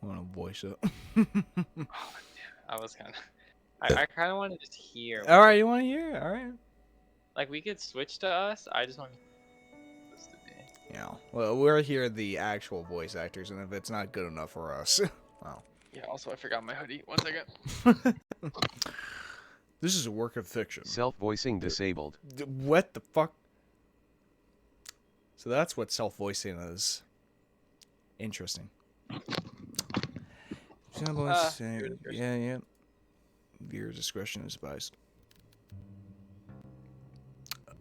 I want to voice it. Oh, damn. I was kind of. I kind of want to just hear. All right, you want to hear it? All right. Like we could switch to us. I just want this to be. Yeah. Well, we're here the actual voice actors, and if it's not good enough for us, well. Yeah. Also, I forgot my hoodie. 1 second. This is a work of fiction. Self-voicing disabled. What the fuck? So that's what self-voicing is. Interesting. Yeah. Viewer discretion is advised.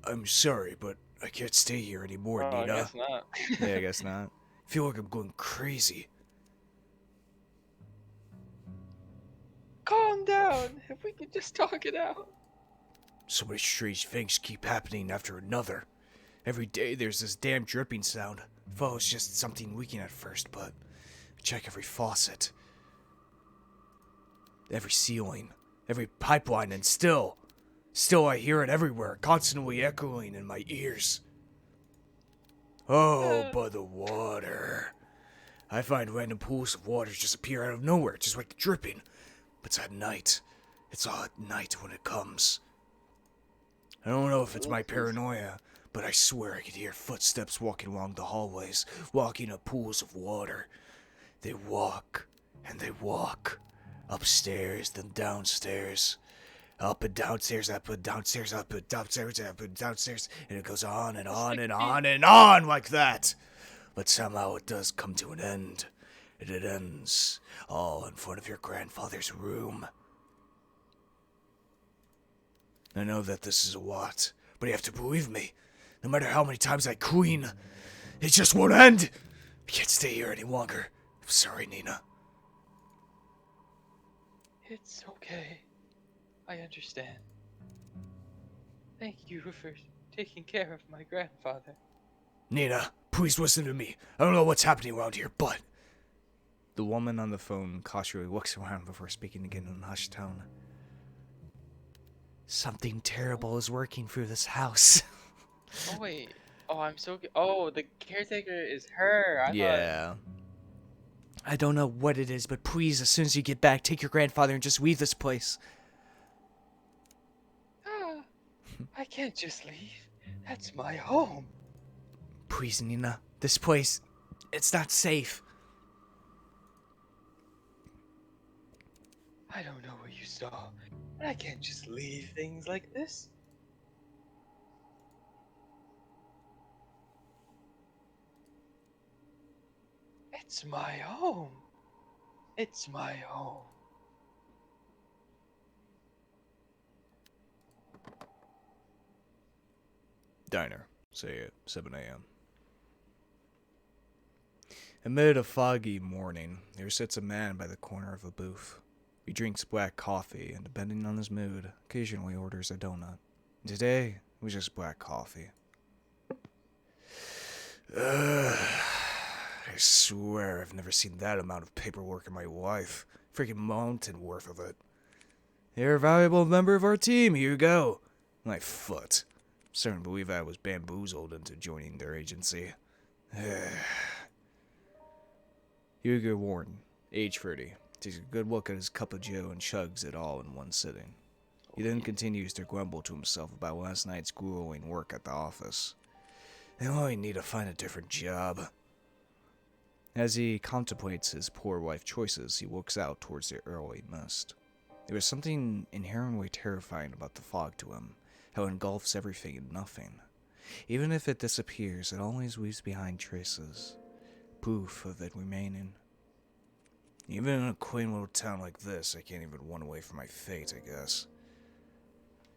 I'm sorry, but I can't stay here anymore, Oh, I Nina. guess not. Yeah, I guess not. I feel like I'm going crazy. Calm down. If we could just talk it out. So many strange things keep happening after another. Every day there's this damn dripping sound. I thought it was just something leaking at first, but I check every faucet, every ceiling, every pipeline, and still I hear it everywhere, constantly echoing in my ears. Oh, but the water. I find random pools of water just appear out of nowhere, just like the dripping. But it's at night. It's all at night when it comes. I don't know if it's my paranoia, but I swear I could hear footsteps walking along the hallways, walking up pools of water. They walk, and they walk. Upstairs, then downstairs. Up and downstairs, up and downstairs, up and downstairs, up and downstairs. And it goes on and on and on and on like that. But somehow it does come to an end. And it ends all in front of your grandfather's room. I know that this is a lot, but you have to believe me. No matter how many times I queen, it just won't end. I can't stay here any longer. I'm sorry, Nina. It's okay. I understand. Thank you for taking care of my grandfather. Nina, please listen to me. I don't know what's happening around here, but... The woman on the phone cautiously looks around before speaking again in a hushed tone. Something terrible is working through this house. Oh wait. Oh, I'm so. Oh, the caretaker is her. I thought. Yeah. I don't know what it is, but please, as soon as you get back, take your grandfather and just leave this place. Ah, I can't just leave. That's my home. Please, Nina. This place, it's not safe. I don't know what you saw. But I can't just leave things like this. It's my home. It's my home. Diner, say at 7 a.m. Amid a foggy morning, there sits a man by the corner of a booth. He drinks black coffee and, depending on his mood, occasionally orders a donut. Today, it was just black coffee. I swear I've never seen that amount of paperwork in my life. Freaking mountain worth of it. You're a valuable member of our team, Hugo. My foot. I'm starting to believe I was bamboozled into joining their agency. Hugo Warren, age 30, takes a good look at his cup of joe and chugs it all in one sitting. He then continues to grumble to himself about last night's grueling work at the office. Now I need to find a different job. As he contemplates his poor life choices, he looks out towards the early mist. There was something inherently terrifying about the fog to him, how it engulfs everything and nothing. Even if it disappears, it always leaves behind traces, proof of it remaining. Even in a quaint little town like this, I can't even run away from my fate, I guess.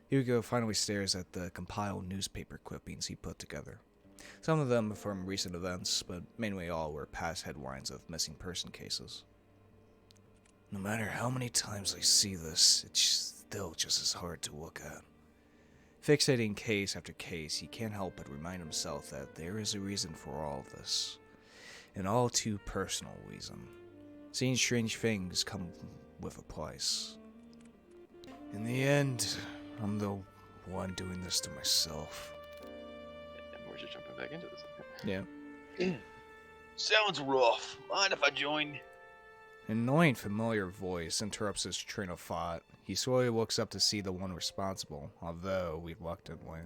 Hugo finally stares at the compiled newspaper clippings he put together. Some of them from recent events, but mainly all were past headlines of missing person cases. No matter how many times I see this, it's still just as hard to look at. Fixating case after case, he can't help but remind himself that there is a reason for all of this. An all too personal reason. Seeing strange things come with a price. In the end, I'm the one doing this to myself. And we're just jumping back into this. Yeah. Sounds rough. Mind if I join? An annoying familiar voice interrupts his train of thought. He slowly looks up to see the one responsible, although reluctantly.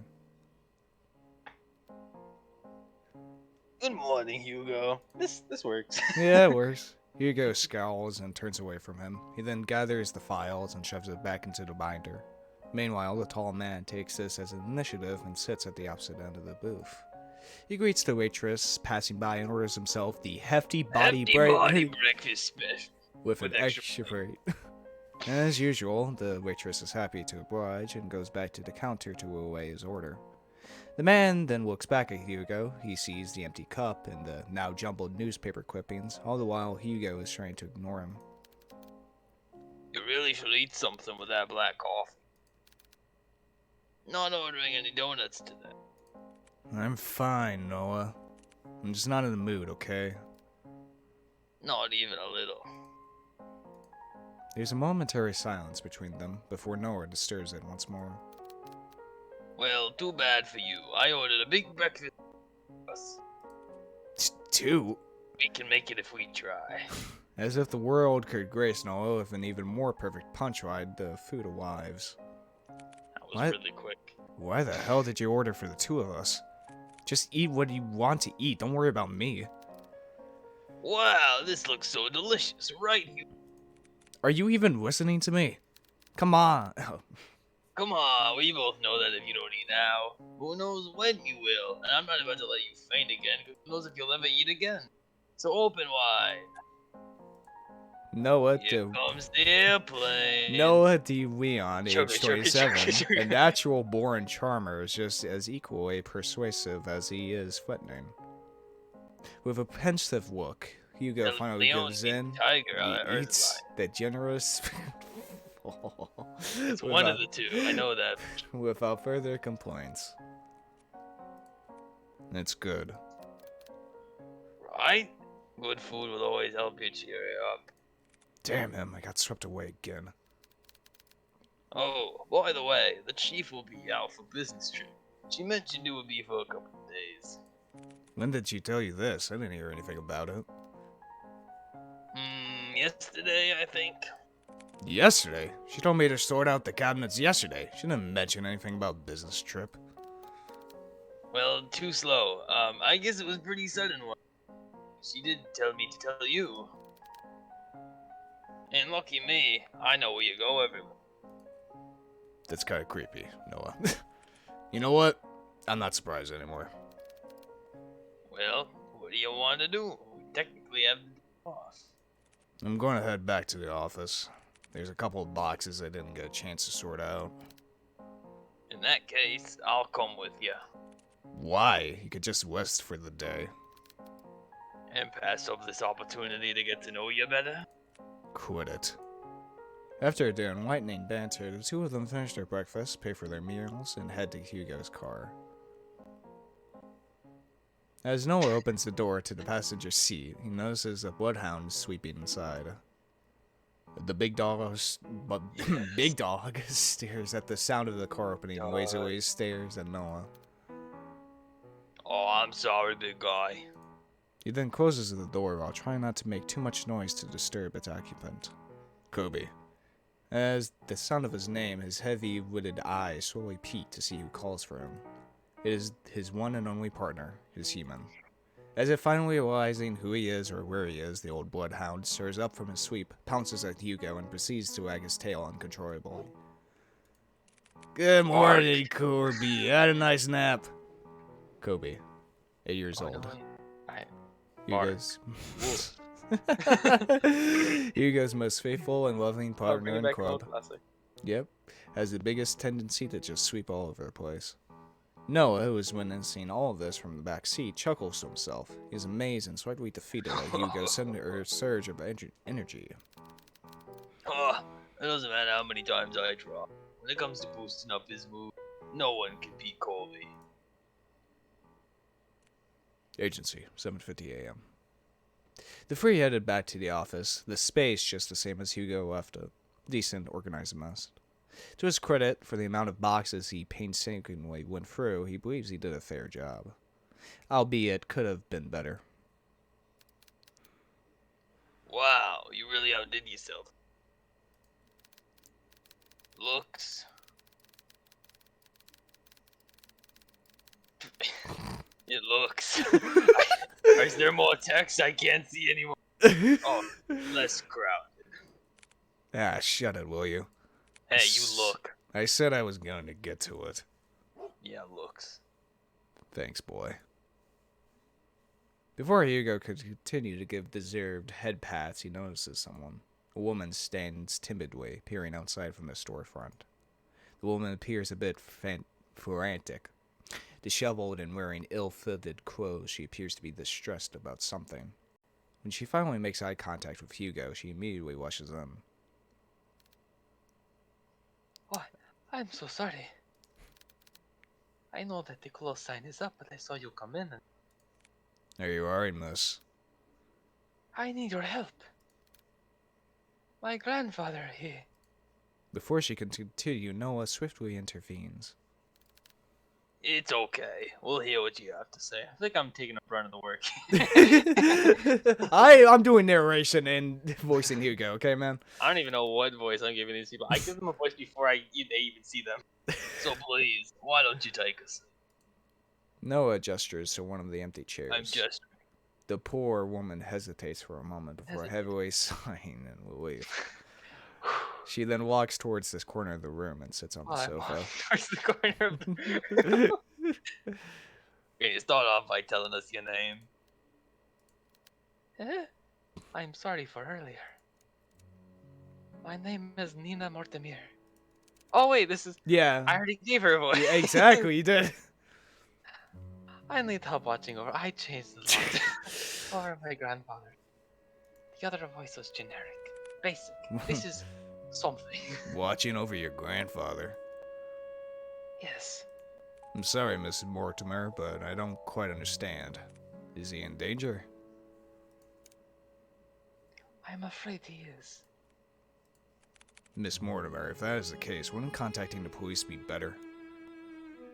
Good morning, Hugo. This works. Yeah, it works. Hugo scowls and turns away from him. He then gathers the files and shoves it back into the binder. Meanwhile, the tall man takes this as an initiative and sits at the opposite end of the booth. He greets the waitress passing by and orders himself the hefty body breakfast special. with an extra plate. As usual, the waitress is happy to oblige and goes back to the counter to away his order. The man then looks back at Hugo. He sees the empty cup and the now jumbled newspaper clippings, all the while Hugo is trying to ignore him. You really should eat something with that black coffee. Not ordering any donuts today. I'm fine, Noah. I'm just not in the mood, okay? Not even a little. There's a momentary silence between them before Noah disturbs it once more. Well, too bad for you. I ordered a big breakfast. Two? We can make it if we try. As if the world could grace Noah with an even more perfect punchline, the food arrives. That was What? really quick. Why the hell did you order for the two of us? Just eat what you want to eat, don't worry about me. Wow, this looks so delicious, right, Hugo? Are you even listening to me? Come on. Come on, we both know that if you don't eat now, who knows when you will. And I'm not about to let you faint again, who knows if you'll ever eat again. So open wide. Noah Here comes the airplane. Noah D. Leon, age Sugar, 27, sugar. a natural born charmer, is just as equally persuasive as he is threatening. With a pensive look, Hugo The finally Leon gives in. Tiger on He Earth eats the generous. It's one of the two, I know that. Without further complaints. It's good. Right? Good food will always help you cheer up. Damn him, I got swept away again. Oh, by the way, the chief will be out for business trip. She mentioned it would be for a couple of days. When did she tell you this? I didn't hear anything about it. Yesterday, I think. Yesterday? She told me to sort out the cabinets yesterday. She didn't mention anything about business trip. Well, too slow. I guess it was pretty sudden one. She did tell me to tell you. And lucky me, I know where you go everywhere. That's kind of creepy, Noah. You know what? I'm not surprised anymore. Well, what do you want to do? We technically have the day off. I'm going to head back to the office. There's a couple of boxes I didn't get a chance to sort out. In that case, I'll come with you. Why? You could just rest for the day. And pass up this opportunity to get to know you better. Quit it. After a day of enlightening banter, the two of them finish their breakfast, pay for their meals, and head to Hugo's car. As Noah opens the door to the passenger seat, he notices a bloodhound sweeping inside. The big dog stares at the sound of the car opening and waves away stares at Noah. Oh, I'm sorry, big guy. He then closes the door while trying not to make too much noise to disturb its occupant. Kobe. As the sound of his name, his heavy-lidded eyes slowly peek to see who calls for him. It is his one and only partner, his human. As if finally realizing who he is or where he is, the old bloodhound stirs up from his sweep, pounces at Hugo, and proceeds to wag his tail uncontrollably. Good morning, Kobe. Had a nice nap. Kobe, 8 years old. Hugo's Hugo's most faithful and loving partner in club. Yep, has the biggest tendency to just sweep all over the place. Noah, who is witnessing all of this from the back seat, chuckles to himself. He is amazed and slightly defeated at Hugo's sudden surge of energy. Oh, it doesn't matter how many times I try. When it comes to boosting up his move, no one can beat Colby. Agency, 7:50 a.m. The three headed back to the office, the space just the same as Hugo left, a decent, organized mess. To his credit, for the amount of boxes he painstakingly went through, he believes he did a fair job. Albeit, could have been better. Wow, you really outdid yourself. Looks. It looks. Is there more text? I can't see anymore. Oh, less crowded. Ah, shut it, will you? Hey, you look. I said I was going to get to it. Yeah, looks. Thanks, boy. Before Hugo could continue to give deserved head pats, he notices someone. A woman stands timidly, peering outside from the storefront. The woman appears a bit frantic. Disheveled and wearing ill-fitted clothes, she appears to be distressed about something. When she finally makes eye contact with Hugo, she immediately rushes in. What? I'm so sorry. I know that the close sign is up, but I saw you come in and There you are, miss. I need your help. My grandfather, he... Before she can continue, Noah swiftly intervenes. It's okay. We'll hear what you have to say. I think I'm taking a brunt of the work. I'm doing narration and voicing Hugo, okay, man? I don't even know what voice I'm giving these people. I give them a voice before they even see them. So please, why don't you take us? Noah gestures to one of the empty chairs. I'm just... The poor woman hesitates for a moment before heavily sighing in relief. She then walks towards this corner of the room and sits on the sofa. Towards the corner of the room. Okay, start off by telling us your name. I'm sorry for earlier. My name is Nina Mortimer. Oh wait, this is... Yeah. I already gave her a voice. Yeah, exactly, you did. I need help watching over. I changed the lot over my grandfather. The other voice was generic. Basic. This is something. Watching over your grandfather. Yes. I'm sorry, Miss Mortimer, but I don't quite understand. Is he in danger? I'm afraid he is. Miss Mortimer, if that is the case, wouldn't contacting the police be better?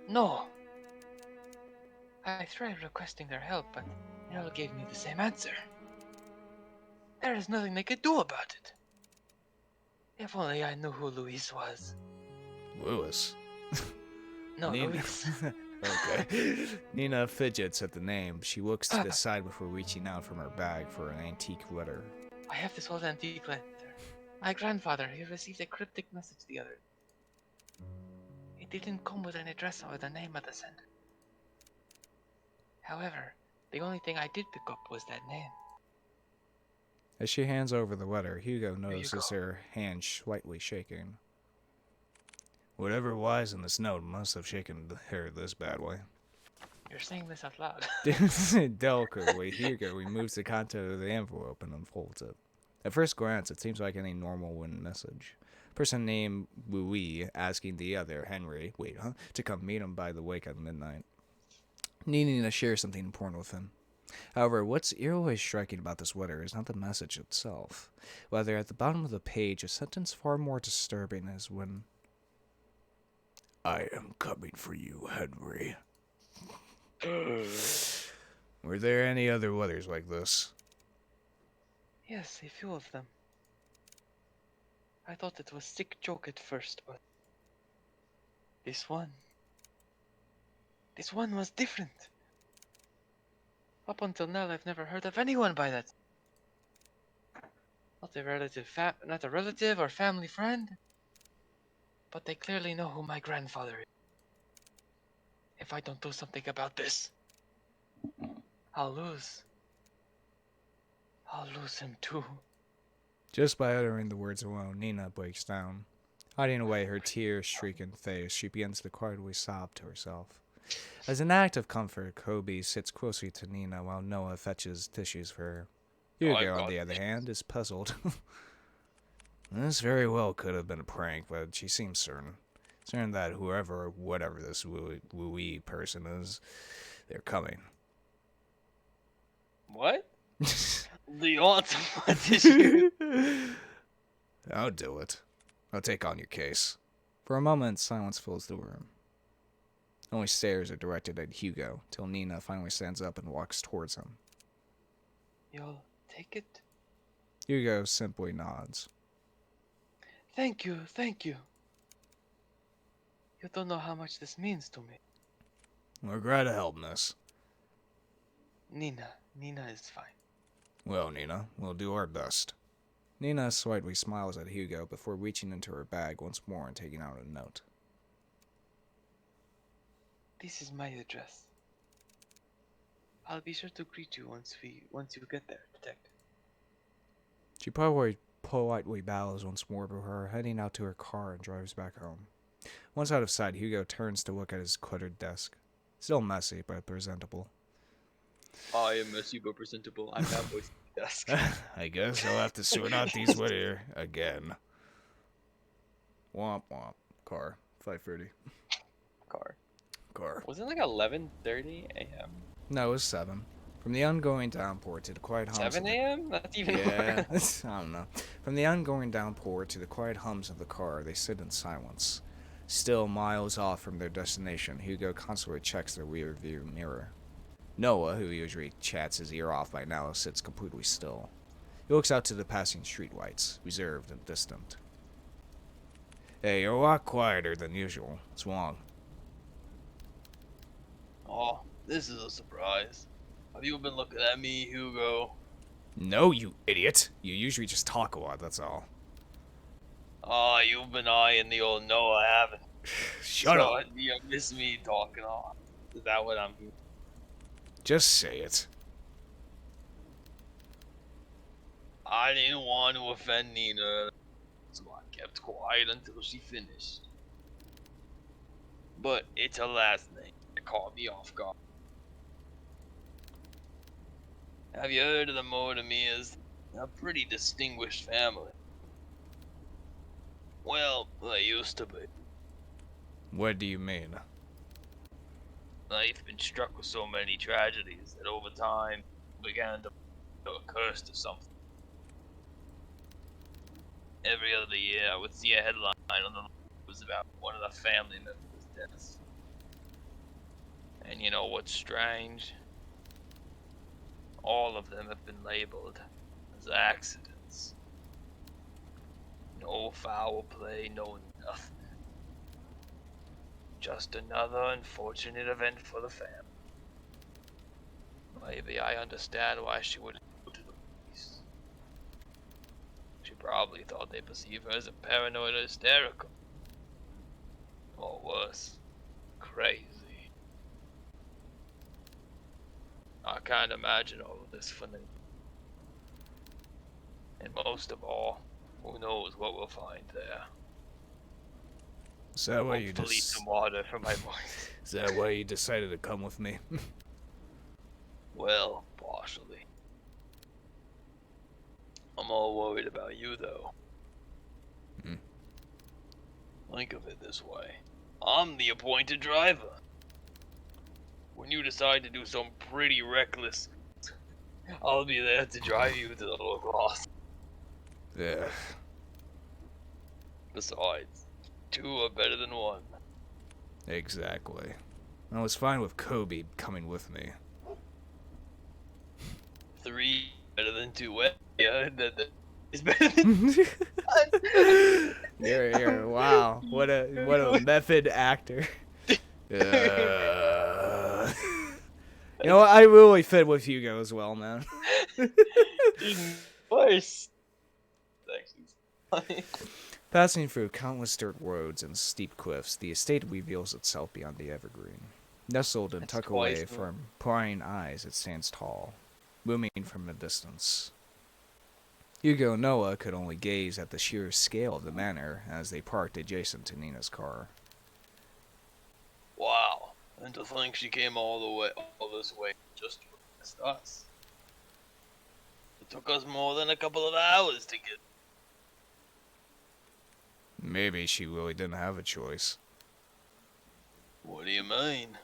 No. I tried requesting their help, but they all gave me the same answer. There is nothing they could do about it. If only I knew who Luis was. Louis? No, Nina. Luis. Okay. Nina fidgets at the name. She looks to the side before reaching out from her bag for an antique letter. I have this old antique letter. My grandfather, he received a cryptic message the other day. It didn't come with an address or the name of the sender. However, the only thing I did pick up was that name. As she hands over the letter, Hugo notices her hand slightly shaking. Whatever lies in this note must have shaken her this badly. You're saying this out loud. Delicately, Hugo removes the content of the envelope and unfolds it. At first glance, it seems like any normal wooden message. Person named Louis asking the other, Henry, to come meet him by the lake at midnight, needing to share something important with him. However, what's eerily striking about this letter is not the message itself. Rather, at the bottom of the page, a sentence far more disturbing is when, I am coming for you, Henry. Were there any other letters like this? Yes, a few of them. I thought it was sick joke at first, but this one was different. Up until now, I've never heard of anyone by that. Not a relative or family friend, but they clearly know who my grandfather is. If I don't do something about this, I'll lose. I'll lose him too. Just by uttering the words alone, Nina breaks down. Hiding away her tear-streaking face, she begins to quietly sob to herself. As an act of comfort, Kobe sits closely to Nina while Noah fetches tissues for her. Hugo, on the other hand, is puzzled. This very well could have been a prank, but she seems certain that whoever or whatever this Louis person is, they're coming. What? Do you want some tissue? I'll do it. I'll take on your case. For a moment, silence fills the room. Only stares are directed at Hugo, till Nina finally stands up and walks towards him. You'll take it? Hugo simply nods. Thank you, thank you. You don't know how much this means to me. We're glad to help, miss. Nina is fine. Well, Nina, we'll do our best. Nina slightly smiles at Hugo before reaching into her bag once more and taking out a note. This is my address. I'll be sure to greet you once you get there, Detective. She politely bows once more before heading out to her car and drives back home. Once out of sight, Hugo turns to look at his cluttered desk. Still messy, but presentable. I am messy but presentable. I'm that voice at the desk. I guess I'll have to sort out these later again. Womp womp. Car. 5:30. Car. Was it like 11:30 a.m.? No, it was 7. From the ongoing downpour to the quiet hums. 7 a.m.? That's even Yeah, worse. I don't know. From the ongoing downpour to the quiet hums of the car, they sit in silence. Still miles off from their destination, Hugo constantly checks their rear view mirror. Noah, who usually chats his ear off by now, sits completely still. He looks out to the passing streetlights, reserved and distant. Hey, you're a lot quieter than usual. What's wrong? Oh, this is a surprise. Have you been looking at me, Hugo? No, you idiot. You usually just talk a lot, that's all. Oh, you've been eyeing the old Noah, haven't you? Shut up. You miss me talking on. Is that what I'm hearing? Just say it. I didn't want to offend Nina, so I kept quiet until she finished. But it's her last name that caught me off guard. Have you heard of the Mortimeers? A pretty distinguished family. Well, they used to be. What do you mean? They've been struck with so many tragedies that over time began to curse to something. Every other year I would see a headline on the news about one of the family members' deaths. And you know what's strange? All of them have been labeled as accidents. No foul play, no nothing. Just another unfortunate event for the family. Maybe I understand why she wouldn't go to the police. She probably thought they perceive her as a paranoid or hysterical. Or worse, crazy. I can't imagine all of this for them. And most of all, who knows what we'll find there. Is that why you Hopefully just? some water for my voice. Is that why you decided to come with me? Well, partially. I'm all worried about you, though. Hmm. Think of it this way. I'm the appointed driver. When you decide to do some pretty reckless, I'll be there to drive you to the local hospital. Yeah. Besides, 2 are better than 1. Exactly. I was fine with Kobe coming with me. 3 better than 2. Yeah, is better than 1. Wow. What a method actor. You know what? I really fit with Hugo as well, man. Even worse. Actually, Passing through countless dirt roads and steep cliffs, the estate reveals itself beyond the evergreen. Nestled and That's tucked twice away the- from prying eyes, it stands tall, looming from a distance. Hugo and Noah could only gaze at the sheer scale of the manor as they parked adjacent to Nina's car. Wow. And to think she came all this way just to arrest us. It took us more than a couple of hours to get. Maybe she really didn't have a choice. What do you mean?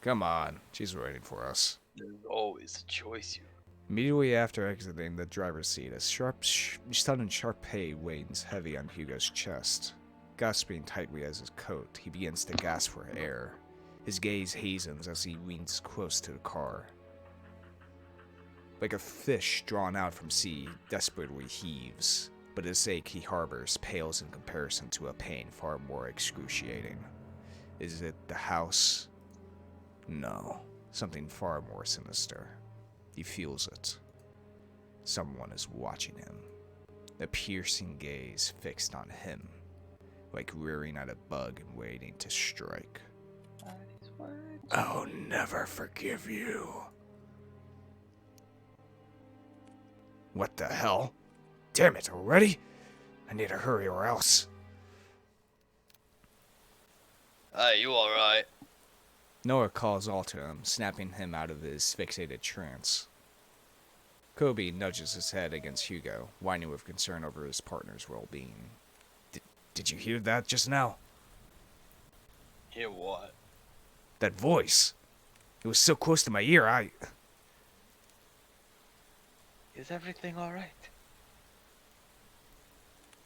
Come on, she's waiting for us. There's always a choice, you. Immediately after exiting the driver's seat, a sudden sharp pain weighs heavy on Hugo's chest. Gasping tightly as his coat, he begins to gasp for air. His gaze hazens as he leans close to the car. Like a fish drawn out from sea, desperately heaves, but his ache he harbors pales in comparison to a pain far more excruciating. Is it the house? No, something far more sinister. He feels it. Someone is watching him. A piercing gaze fixed on him, like rearing at a bug and waiting to strike. I'll never forgive you. What the hell? Damn it, already? I need to hurry or else. Hey, you alright? Noah calls all to him, snapping him out of his fixated trance. Kobe nudges his head against Hugo, whining with concern over his partner's well-being. Did you hear that just now? Hear what? That voice. It was so close to my ear, Is everything alright?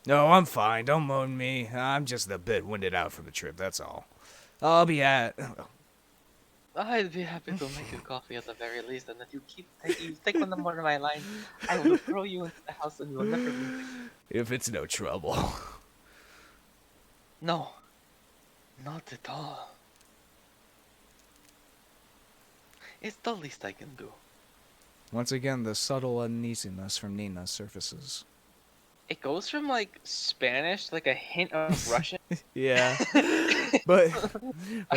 No, I'm fine. Don't moan me. I'm just a bit winded out from the trip, that's all. I'll be at... I'd be happy to make you coffee at the very least, and if you take one more of my lines, I will throw you into the house and you will never leave again. If it's no trouble. No, not at all. It's the least I can do. Once again, the subtle uneasiness from Nina surfaces. It goes from like Spanish, like a hint of Russian. Yeah. But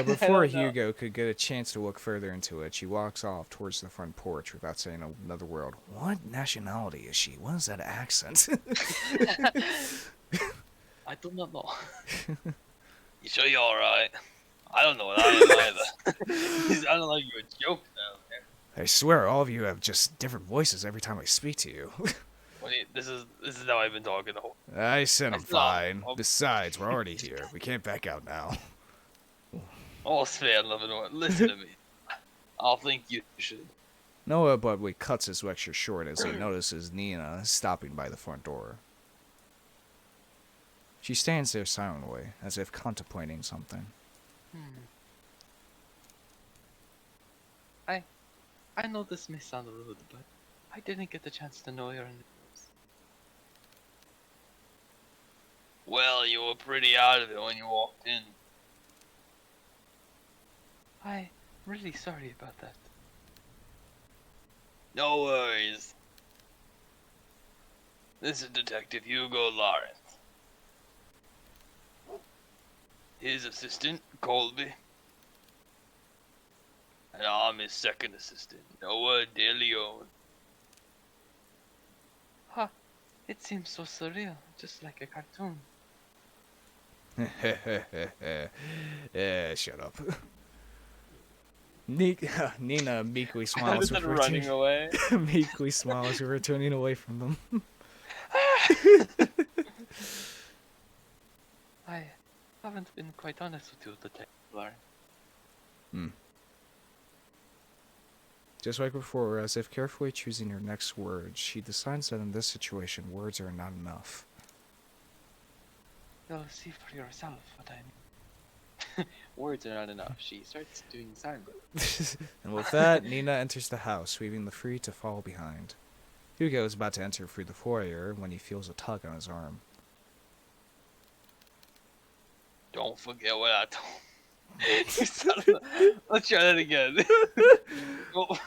before don't know. Hugo could get a chance to look further into it, she walks off towards the front porch without saying another word. What nationality is she? What is that accent? I do not know. You sure you're alright? I don't know what I am either. You sounded like you were joking down there. I swear, all of you have just different voices every time I speak to you. This is how I've been talking the whole. I said I'm That's not- fine. Besides, we're already here. We can't back out now. All's fair in love and war. Listen to me. I'll think you should. Noah abruptly cuts his lecture short as he notices Nina stopping by the front door. She stands there silently, as if contemplating something. I know this may sound rude, but I didn't get the chance to know your names. Well, you were pretty out of it when you walked in. I'm really sorry about that. No worries. This is Detective Hugo Lawrence. His assistant, Colby. And I'm his second assistant, Noah De Leon. Huh. It seems so surreal, just like a cartoon. Yeah, shut up. Nina meekly I smiles started with running away. meekly smiles with returning away from them. I haven't been quite honest with you, Detective Lauren. Hmm. Just like before, as if carefully choosing her next words, she decides that in this situation, words are not enough. You'll see for yourself what I mean. Words are not enough. She starts doing sign language. And with that, Nina enters the house, leaving the three to follow behind. Hugo is about to enter through the foyer when he feels a tug on his arm. Don't forget what I told. Let's try that again. Well,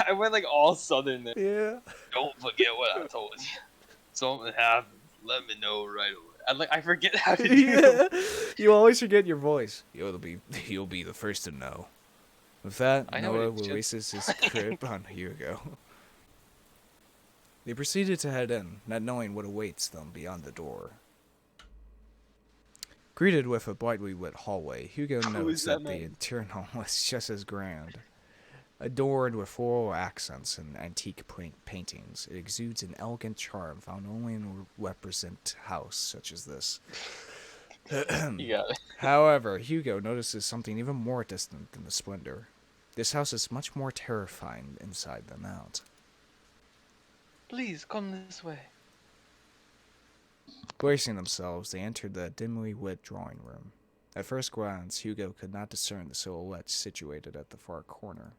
I went like all southern there. Yeah. Don't forget what I told you. Something happens, let me know right away. I forget how to do Yeah. You always forget your voice. You'll be the first to know. With that, I know what Noah it's just releases his grip on Hugo. They proceeded to head in, not knowing what awaits them beyond the door. Greeted with a brightly lit hallway, Hugo Who notes is that that the man? internal was just as grand. Adorned with floral accents and antique paintings, it exudes an elegant charm found only in a represent house such as this. You got it. However, Hugo notices something even more distant than the splendor. This house is much more terrifying inside than out. Please come this way. Bracing themselves, they entered the dimly lit drawing room. At first glance, Hugo could not discern the silhouette situated at the far corner.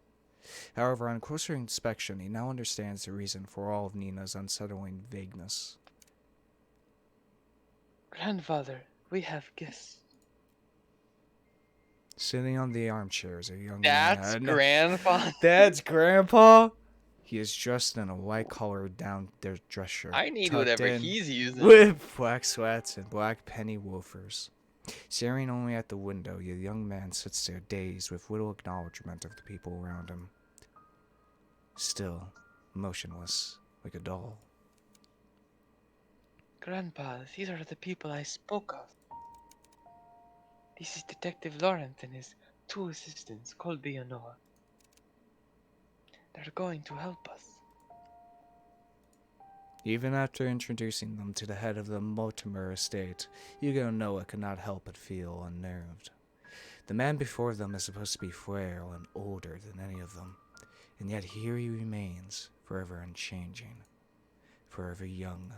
However, on closer inspection, he now understands the reason for all of Nina's unsettling vagueness. Grandfather, we have guests. Sitting on the armchair is a young That's man. grandfather. That's Grandpa! He is dressed in a white-collared down dress shirt, I need tucked whatever in he's using. with black sweats and black penny loafers. Staring only at the window, the young man sits there dazed with little acknowledgement of the people around him. Still, motionless, like a doll. Grandpa, these are the people I spoke of. This is Detective Laurent and his two assistants, Colby and Noah. They're going to help us. Even after introducing them to the head of the Mortimer estate, Hugo and Noah could not help but feel unnerved. The man before them is supposed to be frail and older than any of them, and yet here he remains, forever unchanging, forever young.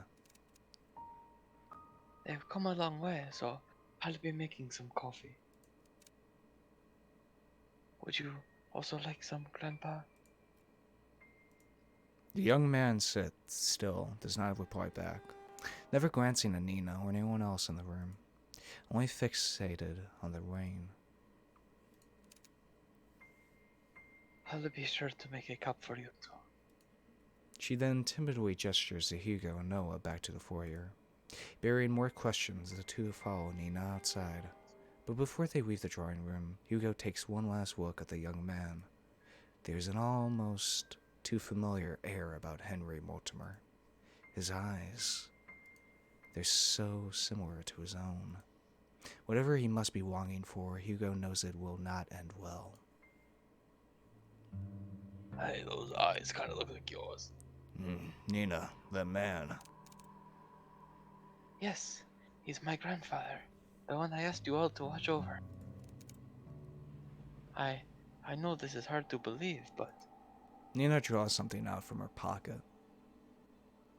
They've come a long way, so I'll be making some coffee. Would you also like some, Grandpa? The young man sits still, does not reply back, never glancing at Nina or anyone else in the room, only fixated on the rain. I'll be sure to make a cup for you too. She then timidly gestures to Hugo and Noah back to the foyer. Burying more questions, the two follow Nina outside. But before they leave the drawing room, Hugo takes one last look at the young man. There's an almost too familiar air about Henry Mortimer. His eyes, they're so similar to his own. Whatever he must be longing for, Hugo knows it will not end well. Hey, those eyes kind of look like yours. Nina, that man. Yes, he's my grandfather, the one I asked you all to watch over. I know this is hard to believe, but Nina draws something out from her pocket.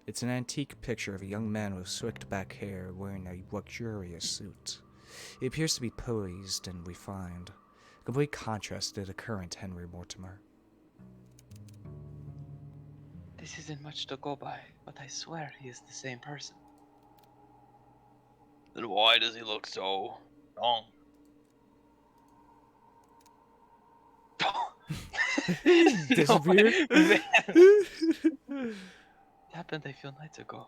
It's an antique picture of a young man with slicked back hair wearing a luxurious suit. He appears to be poised and refined, a complete contrast to the current Henry Mortimer. this isn't much to go by, but I swear he is the same person. Then why does he look so wrong? Disappeared? It happened a few nights ago.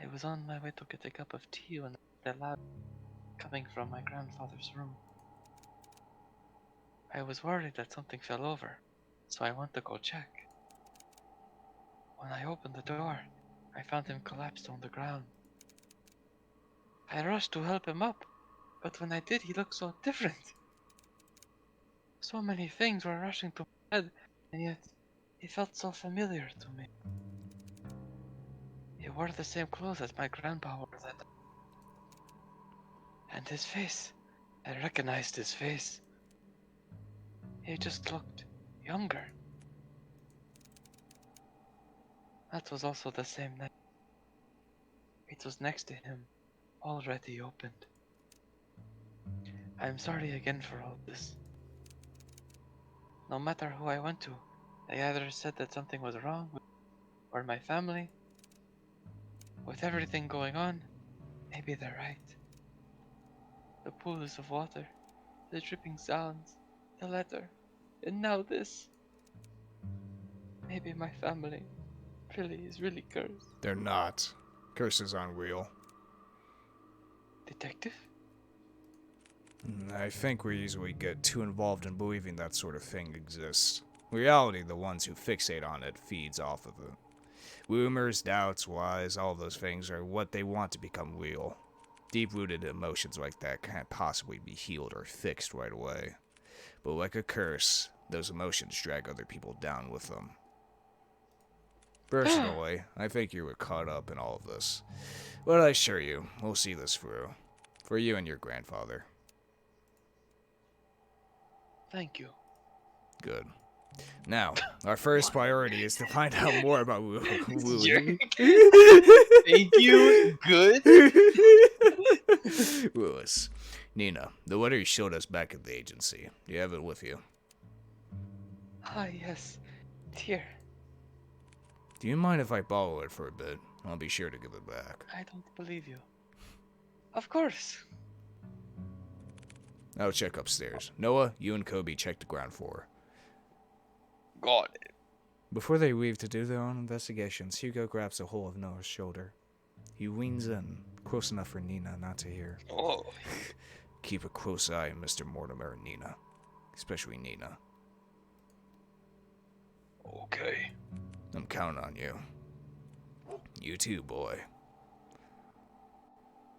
I was on my way to get a cup of tea when the loud coming from my grandfather's room. I was worried that something fell over, so I went to go check. When I opened the door, I found him collapsed on the ground. I rushed to help him up, but when I did, he looked so different. So many things were rushing to my head, and yet he felt so familiar to me. He wore the same clothes as my grandpa wore that. And his face, I recognized his face. He just looked younger. That was also the same night. It was next to him, already opened. I am sorry again for all this. No matter who I went to, they either said that something was wrong with or my family. With everything going on, maybe they're right. The pools of water, the dripping sounds, the letter, and now this. Maybe my family is really cursed. They're not. Curses aren't real. Detective? I think we usually get too involved in believing that sort of thing exists. In reality, the ones who fixate on it feeds off of it. Rumors, doubts, lies, all those things are what they want to become real. Deep-rooted emotions like that can't possibly be healed or fixed right away. But like a curse, those emotions drag other people down with them. Personally, I think you were caught up in all of this. But I assure you, we'll see this through. For you and your grandfather. Thank you. Good. Now, our first priority is to find out more about Wooly. Thank you. Good. Willis. Nina, the letter you showed us back at the agency. Do you have it with you? Ah, yes. Here. Do you mind if I borrow it for a bit? I'll be sure to give it back. I don't believe you. Of course. I'll check upstairs. Noah, you and Kobe check the ground floor. Got it. Before they leave to do their own investigations, Hugo grabs a hold of Noah's shoulder. He leans in, close enough for Nina not to hear. Oh. Keep a close eye on Mr. Mortimer and Nina. Especially Nina. Okay. I'm counting on you. You too, boy.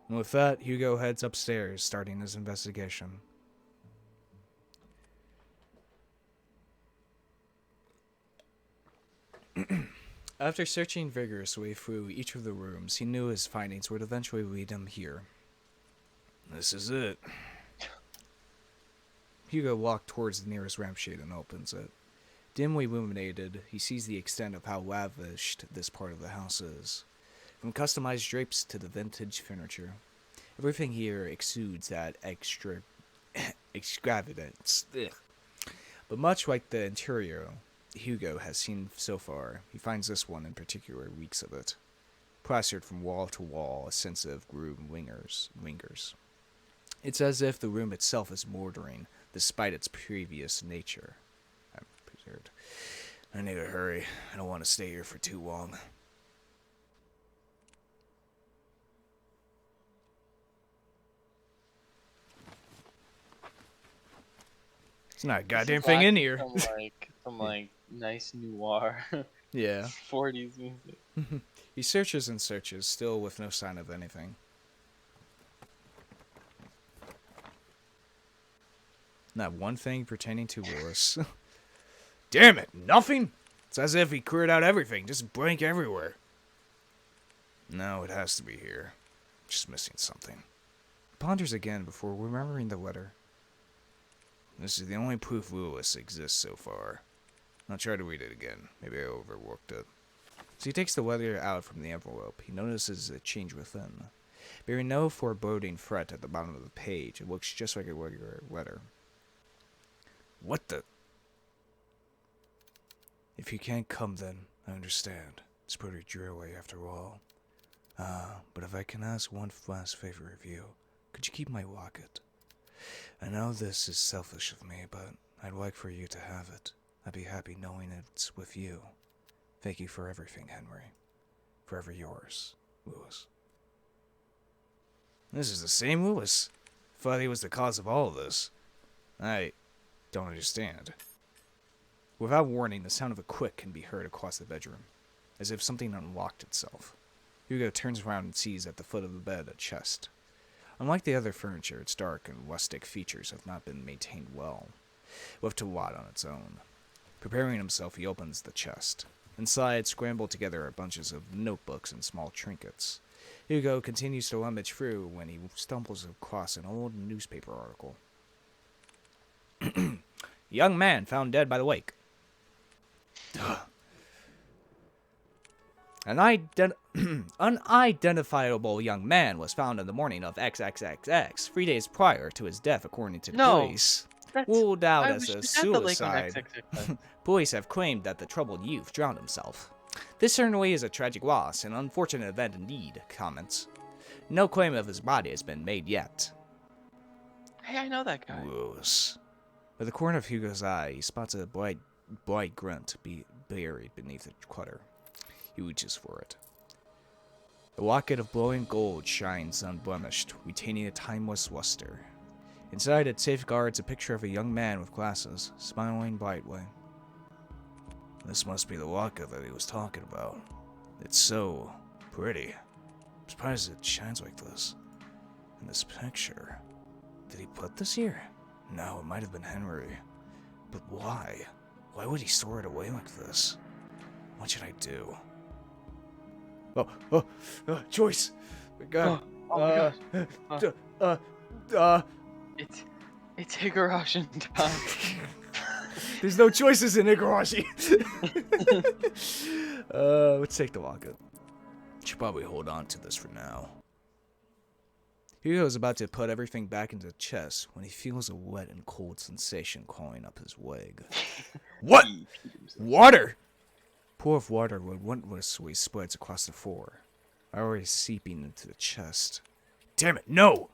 And with that, Hugo heads upstairs, starting his investigation. After searching vigorously through each of the rooms, he knew his findings would eventually lead him here. This is it. Hugo walked towards the nearest lampshade and opens it. Dimly illuminated, he sees the extent of how lavished this part of the house is. From customized drapes to the vintage furniture. Everything here exudes that extravagance. Ugh. But much like the interior Hugo has seen so far, he finds this one in particular reeks of it. Plastered from wall to wall, a sense of groove lingers. It's as if the room itself is mouldering, despite its previous nature. I'm preserved. I need to hurry. I don't want to stay here for too long. It's not a goddamn thing in here. Some nice noir Yeah. 40s music. He searches and searches, still with no sign of anything. Not one thing pertaining to Willis. Damn it, nothing? It's as if he cleared out everything, just blank everywhere. No, it has to be here. Just missing something. Ponders again before remembering the letter. This is the only proof Willis exists so far. I'll try to read it again. Maybe I overworked it. As he takes the letter out from the envelope, he notices a change within. Bearing no foreboding threat at the bottom of the page, it looks just like a regular letter. What the? If you can't come, then I understand. It's pretty dreary after all. But if I can ask one last favor of you, could you keep my locket? I know this is selfish of me, but I'd like for you to have it. I'd be happy knowing it's with you. Thank you for everything, Henry. Forever yours, Lewis. This is the same Lewis. Thought he was the cause of all of this. I don't understand. Without warning, the sound of a click can be heard across the bedroom, as if something unlocked itself. Hugo turns around and sees at the foot of the bed a chest. Unlike the other furniture, its dark and rustic features have not been maintained well, left to rot on its own. Preparing himself, he opens the chest. Inside, scrambled together are bunches of notebooks and small trinkets. Hugo continues to rummage through when he stumbles across an old newspaper article. Young man found dead by the lake. An unidentifiable young man was found in the morning of XXXX, 3 days prior to his death, according to the No, police. That's Ruled out I as wish a we had the lake on suicide. XXX. Police have claimed that the troubled youth drowned himself. This certainly is a tragic loss, an unfortunate event indeed, comments. No claim of his body has been made yet. Hey, I know that guy. Gross. With the corner of Hugo's eye, he spots a bright grunt buried beneath the clutter. He reaches for it. The locket of glowing gold shines unblemished, retaining a timeless luster. Inside it safeguards a picture of a young man with glasses, smiling brightly. This must be the locket that he was talking about. It's so pretty. I'm surprised it shines like this. And this picture. Did he put this here? No, it might have been Henry. But why? Why would he store it away like this? What should I do? Joyce! God. Oh my gosh. It's Higurashi time. There's no choices in Igarashi. Let's take the locket. Should probably hold on to this for now. Hugo is about to put everything back into the chest when he feels a wet and cold sensation crawling up his leg. What? Water! Pool of water relentlessly spreads across the floor, already seeping into the chest. Damn it, no!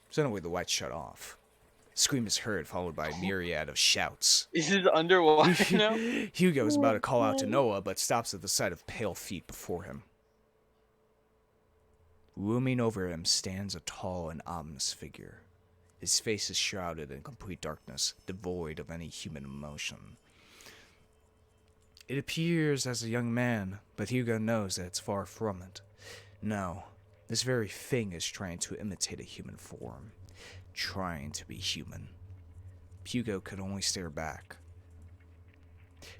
Suddenly the lights shut off. A scream is heard, followed by a myriad of shouts. Is this underwater now? Hugo is about to call out to Noah, but stops at the sight of pale feet before him. Looming over him stands a tall and ominous figure. His face is shrouded in complete darkness, devoid of any human emotion. It appears as a young man, but Hugo knows that it's far from it. No, this very thing is trying to imitate a human form. Trying to be human. Hugo could only stare back.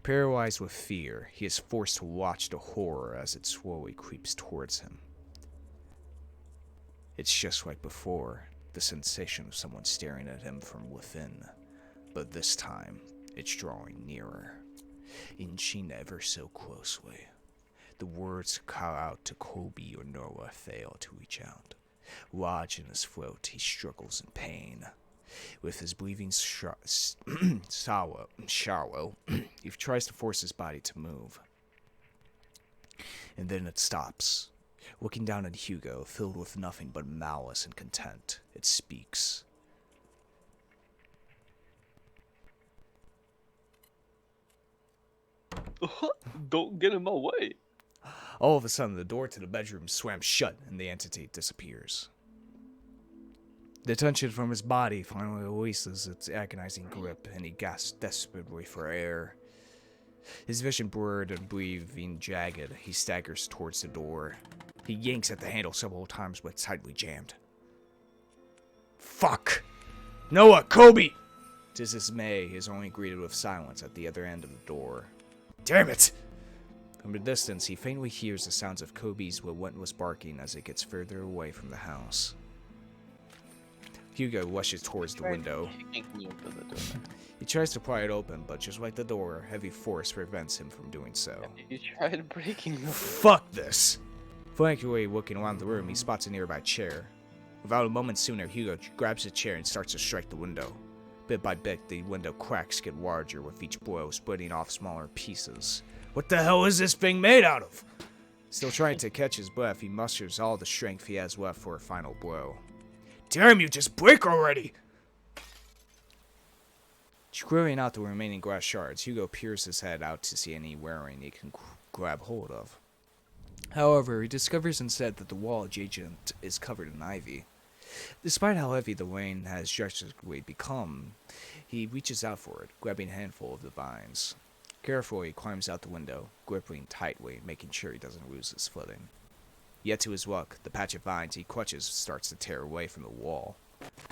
Paralyzed with fear, he is forced to watch the horror as it slowly creeps towards him. It's just like before, the sensation of someone staring at him from within. But this time, it's drawing nearer, inching ever so closely. The words to call out to Kobe or Noah fail to reach out. Lodged in his throat, he struggles in pain. With his breathing shallow, he tries to force his body to move. And then it stops. Looking down at Hugo, filled with nothing but malice and contempt, it speaks. Don't get in my way. All of a sudden, the door to the bedroom slams shut and the entity disappears. The tension from his body finally releases its agonizing grip, and he gasps desperately for air. His vision blurred and breathing jagged, he staggers towards the door. He yanks at the handle several times, but it's tightly jammed. Fuck! Noah, Kobe! To his dismay, he is only greeted with silence at the other end of the door. Damn it! From a distance, he faintly hears the sounds of Kobe's relentless barking as it gets further away from the house. Hugo rushes towards the window. He tries to pry it open, but just like the door, heavy force prevents him from doing so. You tried breaking the... Fuck this! Flankly looking around the room, he spots a nearby chair. Without a moment sooner, Hugo grabs a chair and starts to strike the window. Bit by bit, the window cracks get larger with each blow, splitting off smaller pieces. What the hell is this thing made out of? Still trying to catch his breath, he musters all the strength he has left for a final blow. Damn you, just break already! Screwing out the remaining glass shards, Hugo peers his head out to see any wearing he can grab hold of. However, he discovers instead that the wall adjacent is covered in ivy. Despite how heavy the rain has drastically become, he reaches out for it, grabbing a handful of the vines. Carefully, he climbs out the window, gripping tightly, making sure he doesn't lose his footing. Yet to his luck, the patch of vines he clutches starts to tear away from the wall.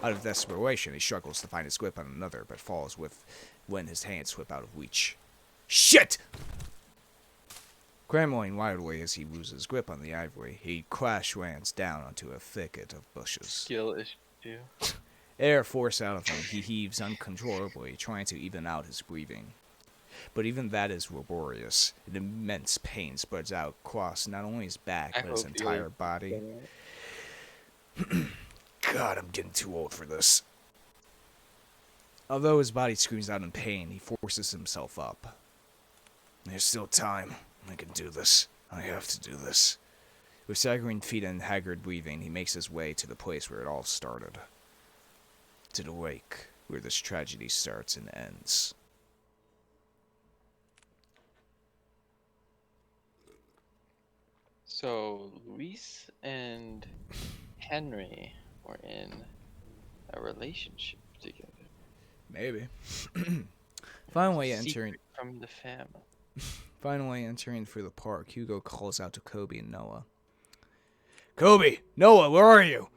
Out of desperation, he struggles to find his grip on another, but falls when his hands slip out of reach. Shit! Crammling wildly as he loses grip on the ivory, he crash lands down onto a thicket of bushes. Skill issue. Air forced out of him, he heaves uncontrollably, trying to even out his breathing. But even that is laborious. An immense pain spreads out across not only his back, but his entire body. God, I'm getting too old for this. Although his body screams out in pain, he forces himself up. There's still time. I can do this. I have to do this. With staggering feet and haggard breathing, he makes his way to the place where it all started. To the lake, where this tragedy starts and ends. So, Luis and Henry were in a relationship together. Maybe. Finally from the family. Finally entering through the park, Hugo calls out to Kobe and Noah. Kobe! Noah, where are you?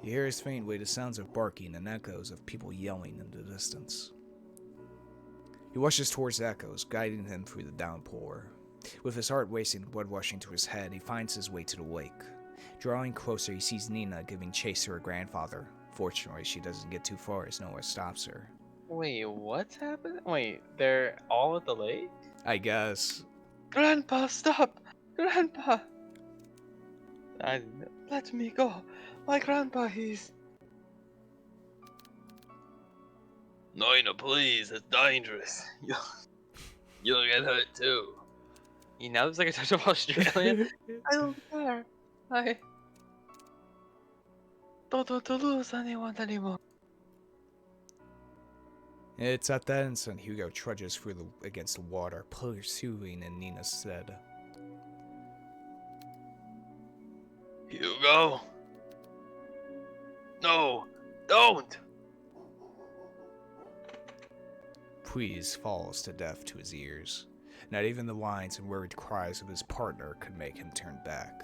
You hear his faintly the sounds of barking and echoes of people yelling in the distance. He rushes towards the echoes, guiding him through the downpour. With his heart racing and blood rushing to his head, he finds his way to the lake. Drawing closer, he sees Nina giving chase to her grandfather. Fortunately, she doesn't get too far as Noah stops her. Wait, what's happening? Wait, they're all at the lake? I guess. Grandpa, stop! Grandpa! Let me go. My grandpa, he's... Nina, please, it's dangerous. You'll get hurt too. You know, there's like a touch of Australian. I don't care. I don't want to lose anyone anymore. It's at that instant Hugo trudges through against the water, pursuing in Nina's stead. Hugo? No, don't! Please falls to deaf to his ears. Not even the whines and worried cries of his partner could make him turn back.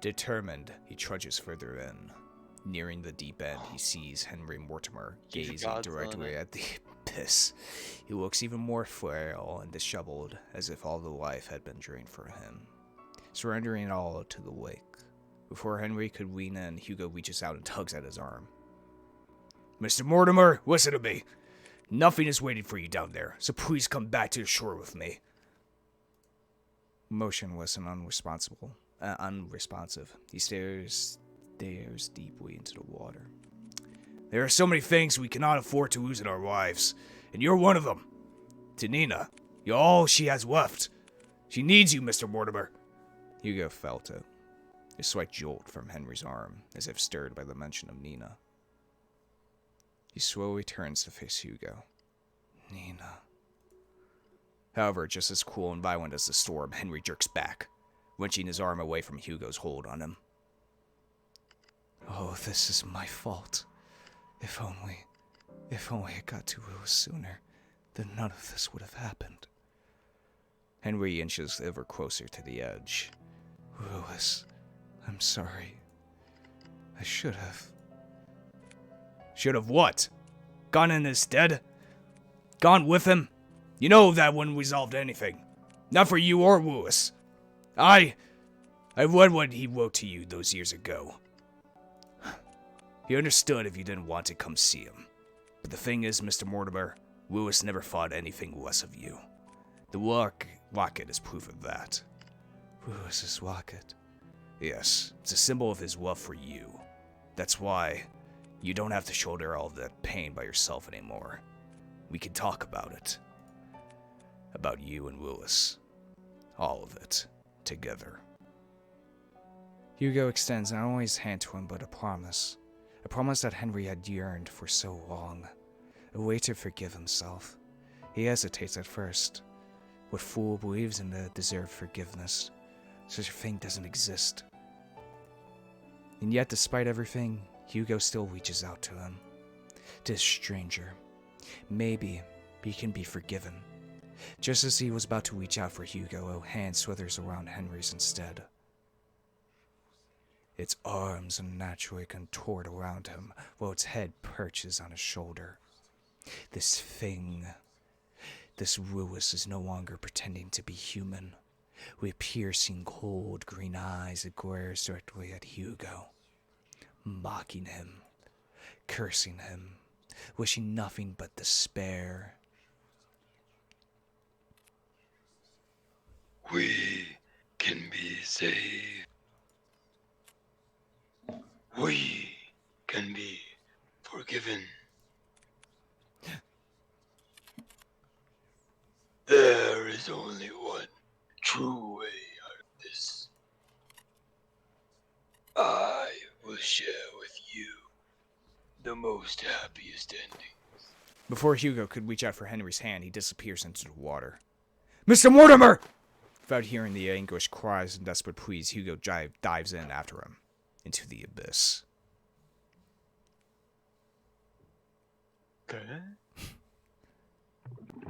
Determined, he trudges further in. Nearing the deep end, he sees Henry Mortimer gazing directly at the abyss. He looks even more frail and disheveled, as if all the life had been drained from him, surrendering it all to the lake. Before Henry could lean in, Hugo reaches out and tugs at his arm. Mr. Mortimer, listen to me. Nothing is waiting for you down there, so please come back to the shore with me. Motionless and unresponsive, he stares deeply into the water. There are so many things we cannot afford to lose in our lives, and you're one of them. To Nina, you're all she has left. She needs you, Mr. Mortimer. Hugo felt it. A slight jolt from Henry's arm, as if stirred by the mention of Nina. He slowly turns to face Hugo. Nina. However, just as cool and violent as the storm, Henry jerks back, wrenching his arm away from Hugo's hold on him. Oh, this is my fault. If only I got to Lewis sooner, then none of this would have happened. Henry inches ever closer to the edge. Lewis, I'm sorry. I should have. Should have what? Gone in his stead? Gone with him? You know that wouldn't resolve anything. Not for you or Lewis. I read what he wrote to you those years ago. He understood if you didn't want to come see him. But the thing is, Mr. Mortimer, Lewis never thought anything less of you. The locket is proof of that. Lewis's locket? Yes, it's a symbol of his love for you. That's why you don't have to shoulder all of that pain by yourself anymore. We can talk about it. About you and Lewis. All of it. Together. Hugo extends not only his hand to him, but a promise. A promise that Henry had yearned for so long. A way to forgive himself. He hesitates at first. What fool believes in the deserved forgiveness? Such a thing doesn't exist. And yet, despite everything, Hugo still reaches out to him. To this stranger. Maybe he can be forgiven. Just as he was about to reach out for Hugo, a hand slithers around Henry's instead. Its arms unnaturally contort around him, while its head perches on his shoulder. This thing, this Ruis, is no longer pretending to be human. With piercing cold green eyes, it glares directly at Hugo, mocking him, cursing him, wishing nothing but despair. We can be saved. We can be forgiven. There is only one true way out of this. I will share with you the most happiest ending. Before Hugo could reach out for Henry's hand, he disappears into the water. Mr. Mortimer! Without hearing the anguished cries and desperate pleas, Hugo dives in after him, into the abyss. Okay.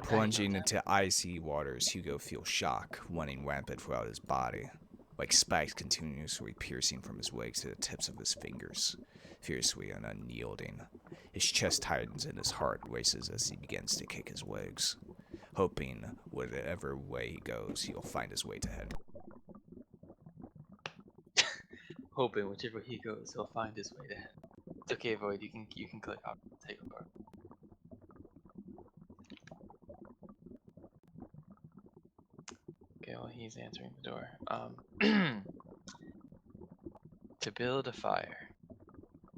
Plunging into icy waters, Hugo feels shock running rampant throughout his body, like spikes continuously piercing from his legs to the tips of his fingers, fiercely and unyielding. His chest tightens and his heart races as he begins to kick his legs, hoping whatever way he goes, he'll find his way to heaven. Hoping whichever he goes, he'll find his way to heaven. It's okay, Void. You can click out. Take over. Okay, well he's answering the door. To build a fire.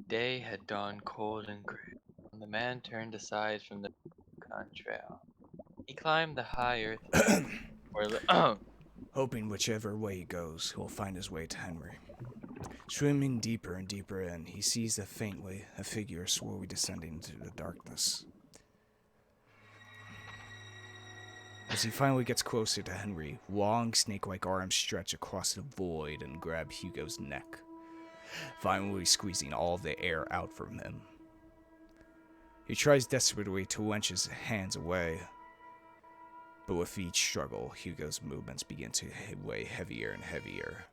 Day had dawned cold and gray. When the man turned aside from the contrail, he climbed the high earth where Hoping whichever way he goes, he'll find his way to Henry. Swimming deeper and deeper in, he sees that faintly a figure slowly descending into the darkness. As he finally gets closer to Henry, long snake-like arms stretch across the void and grab Hugo's neck, finally squeezing all the air out from him. He tries desperately to wrench his hands away, but with each struggle, Hugo's movements begin to weigh heavier and heavier.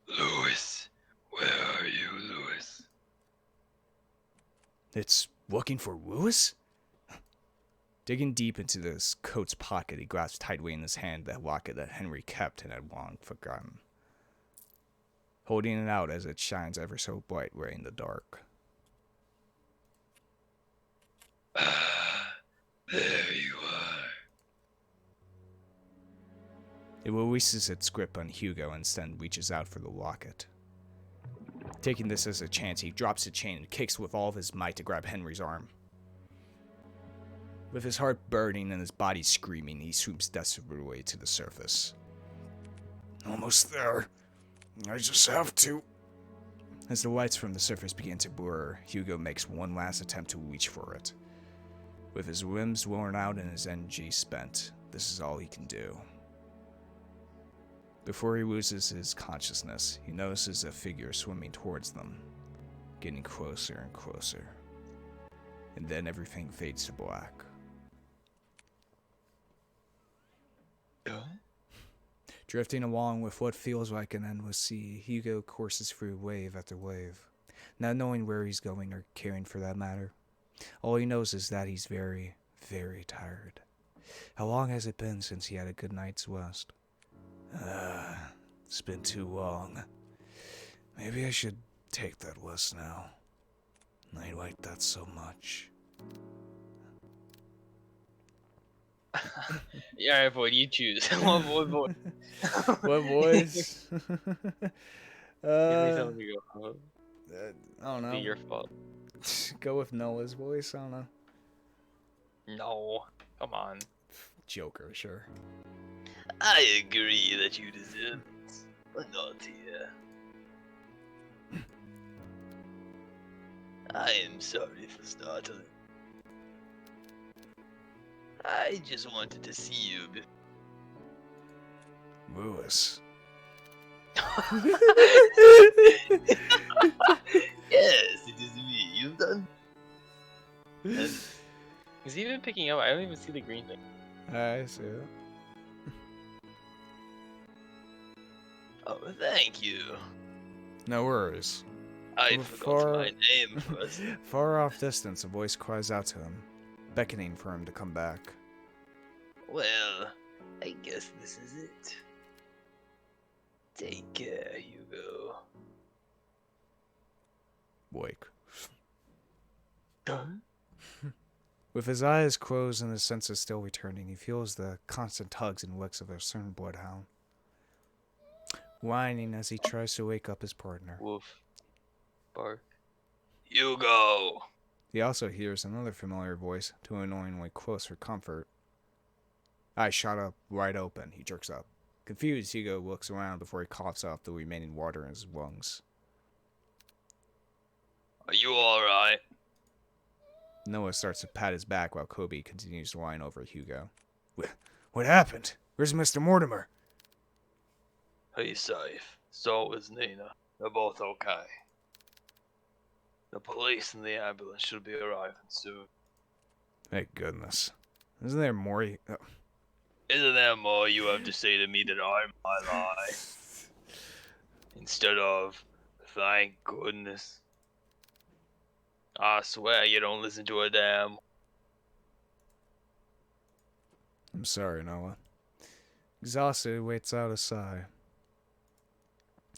Louis, where are you, Louis? It's looking for Louis? Digging deep into his coat's pocket, he grasps tightly in his hand the locket that Henry kept and had long forgotten, holding it out as it shines ever so bright right in the dark. Ah, there you are. It releases its grip on Hugo and instead reaches out for the locket. Taking this as a chance, he drops the chain and kicks with all of his might to grab Henry's arm. With his heart burning and his body screaming, he swoops desperately to the surface. Almost there. I just have to. As the lights from the surface begin to blur, Hugo makes one last attempt to reach for it. With his limbs worn out and his energy spent, this is all he can do. Before he loses his consciousness, he notices a figure swimming towards them, getting closer and closer. And then everything fades to black. Drifting along with what feels like an endless sea, Hugo courses through wave after wave, not knowing where he's going or caring for that matter. All he knows is that he's very, very tired. How long has it been since he had a good night's rest? It's been too long. Maybe I should take that rest now. I like that so much. Yeah, alright, Void, you choose. One void. What voice? Give me something to go on. I don't know. Be your fault. Go with Noah's voice. I don't know. No, come on. Joker, sure. I agree that you deserve it, but not here. I am sorry for startling. I just wanted to see you Lewis. Yes, it is me. You've done. Is he even picking up? I don't even see the green thing. I see it. Oh, thank you. No worries. I Well, forgot my name first. Far off distance, a voice cries out to him, beckoning for him to come back. Well, I guess this is it. Take care, Hugo. Wake. Done? With his eyes closed and his senses still returning, he feels the constant tugs and licks of a certain bloodhound, whining as he tries to wake up his partner. Woof. Bark. Hugo! He also hears another familiar voice, too annoyingly close for comfort. Eyes shot up, wide open, he jerks up. Confused, Hugo looks around before he coughs off the remaining water in his lungs. Are you alright? Noah starts to pat his back while Kobe continues to whine over Hugo. What happened? Where's Mr. Mortimer? He's safe. So is Nina. They're both okay. The police and the ambulance should be arriving soon. Thank goodness. Isn't there more? Isn't there more you have to say to me that I'm my lie? Instead of, thank goodness. I swear you don't listen to a damn. I'm sorry, Noah. Exhausted, he waits out a sigh.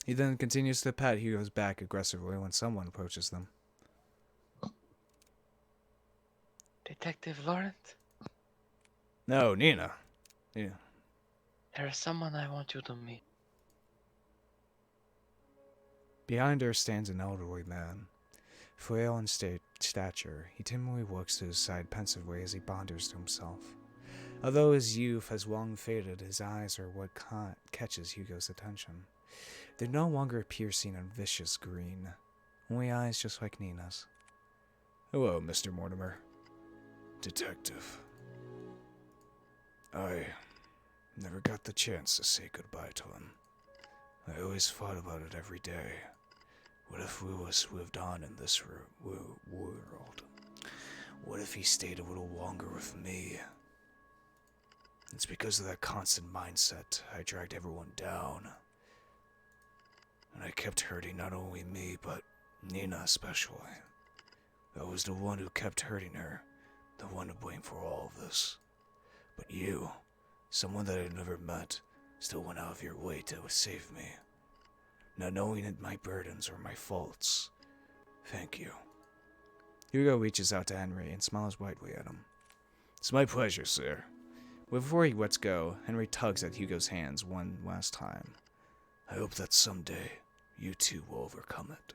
He then continues to pat Hugo's back aggressively when someone approaches them. Detective Laurent? No, Nina. Yeah. There is someone I want you to meet. Behind her stands an elderly man. Frail in stature, he timidly looks to his side pensively as he ponders to himself. Although his youth has long faded, his eyes are what catches Hugo's attention. They're no longer piercing and vicious green, only eyes just like Nina's. Hello, Mr. Mortimer. Detective. I never got the chance to say goodbye to him. I always thought about it every day. What if Lewis lived on in this world? What if he stayed a little longer with me? It's because of that constant mindset I dragged everyone down. And I kept hurting not only me, but Nina especially. I was the one who kept hurting her, the one to blame for all of this. But you, someone that I never met, still went out of your way to save me. Not knowing that my burdens are my faults. Thank you. Hugo reaches out to Henry and smiles widely at him. It's my pleasure, sir. Before he lets go, Henry tugs at Hugo's hands one last time. I hope that someday you too will overcome it.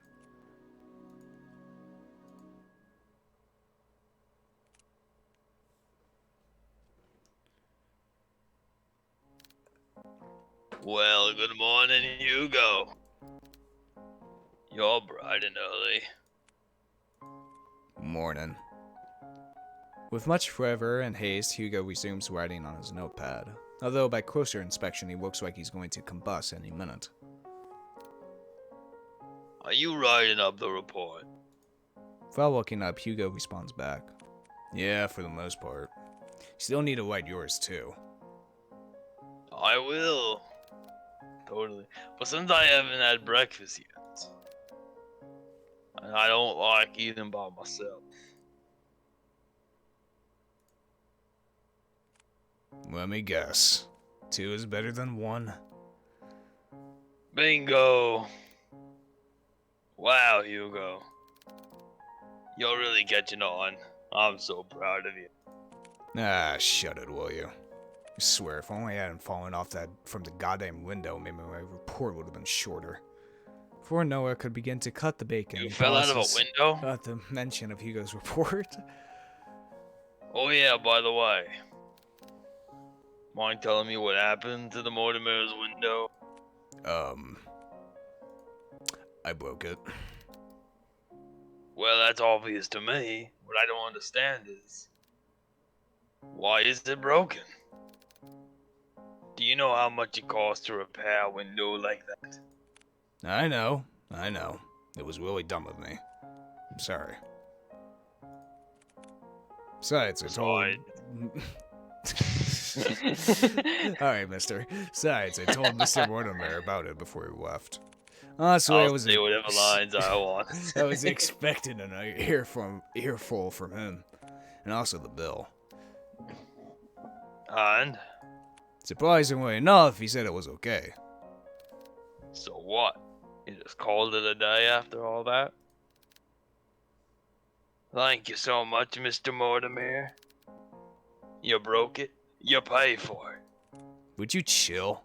Well, good morning, Hugo. You're bright and early. Morning. With much fervor and haste, Hugo resumes writing on his notepad, although by closer inspection he looks like he's going to combust any minute. Are you writing up the report? While looking up, Hugo responds back. Yeah, for the most part. Still need to write yours too. I will. Totally. But since I haven't had breakfast yet, and I don't like eating by myself. Let me guess. 2 is better than 1? Bingo! Wow, Hugo. You're really catching on. I'm so proud of you. Ah, shut it, will you? I swear, if only I hadn't fallen off that from the goddamn window, maybe my report would have been shorter. Before Noah could begin to cut the bacon, You he fell out of a pauses window? at the mention of Hugo's report. Oh yeah, by the way. Mind telling me what happened to the Mortimer's window? I broke it. Well, that's obvious to me. What I don't understand is, why is it broken? Do you know how much it costs to repair a window like that? I know. It was really dumb of me. I'm sorry. Besides, I told... Alright, mister. Besides, I told Mr. Mortimer about it before he left. Honestly, I I'll was say whatever lines I want. I was expecting an earful from him. And also the bill. And Surprisingly enough, he said it was okay. so what? You just called it a day after all that? Thank you so much, Mr. Mortimer. You broke it, you pay for it. Would you chill?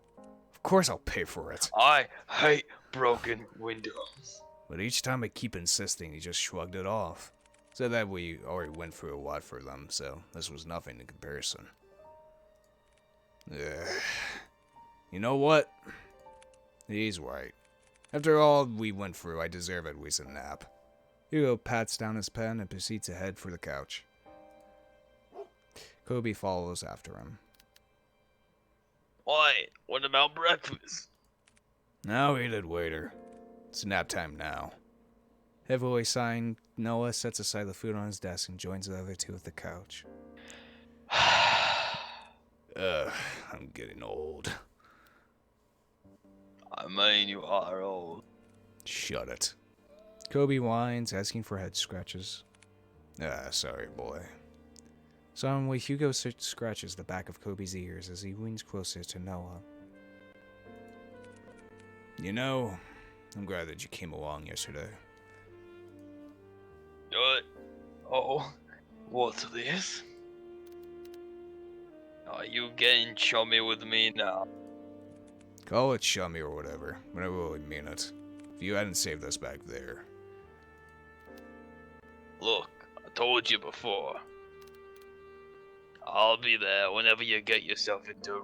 Of course I'll pay for it. I hate broken windows. But each time I keep insisting, he just shrugged it off. Said that we already went through a lot for them, so this was nothing in comparison. Ugh. You know what? He's right. After all we went through, I deserve at least a nap. Hugo pats down his pen and proceeds to head for the couch. Kobe follows after him. Wait, what about breakfast? Now eat it, waiter. It's nap time now. Heavily sighing, Noah sets aside the food on his desk and joins the other two at the couch. I'm getting old. I mean, you are old. Shut it. Kobe whines, asking for head scratches. Sorry, boy. Suddenly, Hugo scratches the back of Kobe's ears as he leans closer to Noah. You know, I'm glad that you came along yesterday. Good. Oh, what's this? Are you getting chummy with me now? Call it chummy or whatever, but I really mean it. If you hadn't saved us back there. Look, I told you before. I'll be there whenever you get yourself into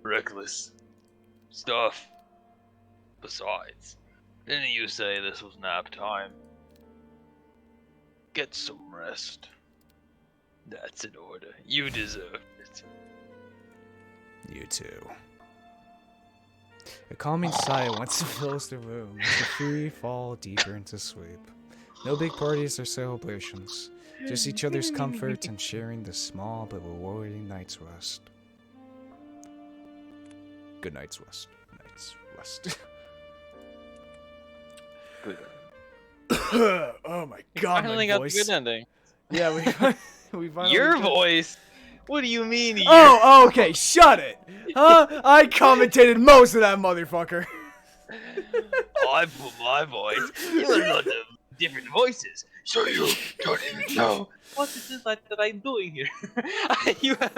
reckless stuff. Besides, didn't you say this was nap time? Get some rest. That's in order. You deserve it. You too. A calming silence fills the room as the three fall deeper into sleep. No big parties or celebrations, just each other's comfort and sharing the small but rewarding night's rest. Good night's rest. Night's rest. Good. Oh my god, Finally my got voice. the good ending. Yeah, we finally Your did- voice? What do you mean? Oh, okay, shut it. Huh? I commentated most of that motherfucker. I put my voice. You have lots of different voices, so you don't even know. What is this that I'm doing here? You have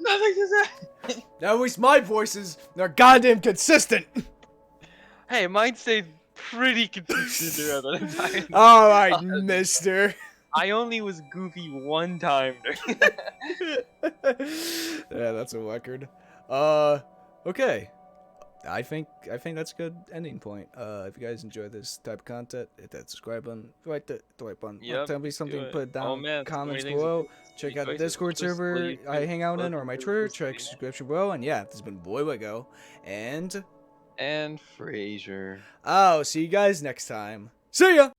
nothing to say. At least my voices are goddamn consistent. Hey, mine stayed pretty consistent throughout the entire. Alright, mister. I only was goofy one time. Yeah, that's a record. Okay. I think that's a good ending point. If you guys enjoy this type of content, hit that subscribe button, right the right button. Yep, Tell me something, do it. put it down Oh, in man, the comments so many things below. to Check do. out the Choices. Discord Just what server you I do. hang out in, or Welcome my to Twitter. this Check video. description below. And yeah, this has been Voidlego, and And Frasier. I'll see you guys next time. See ya.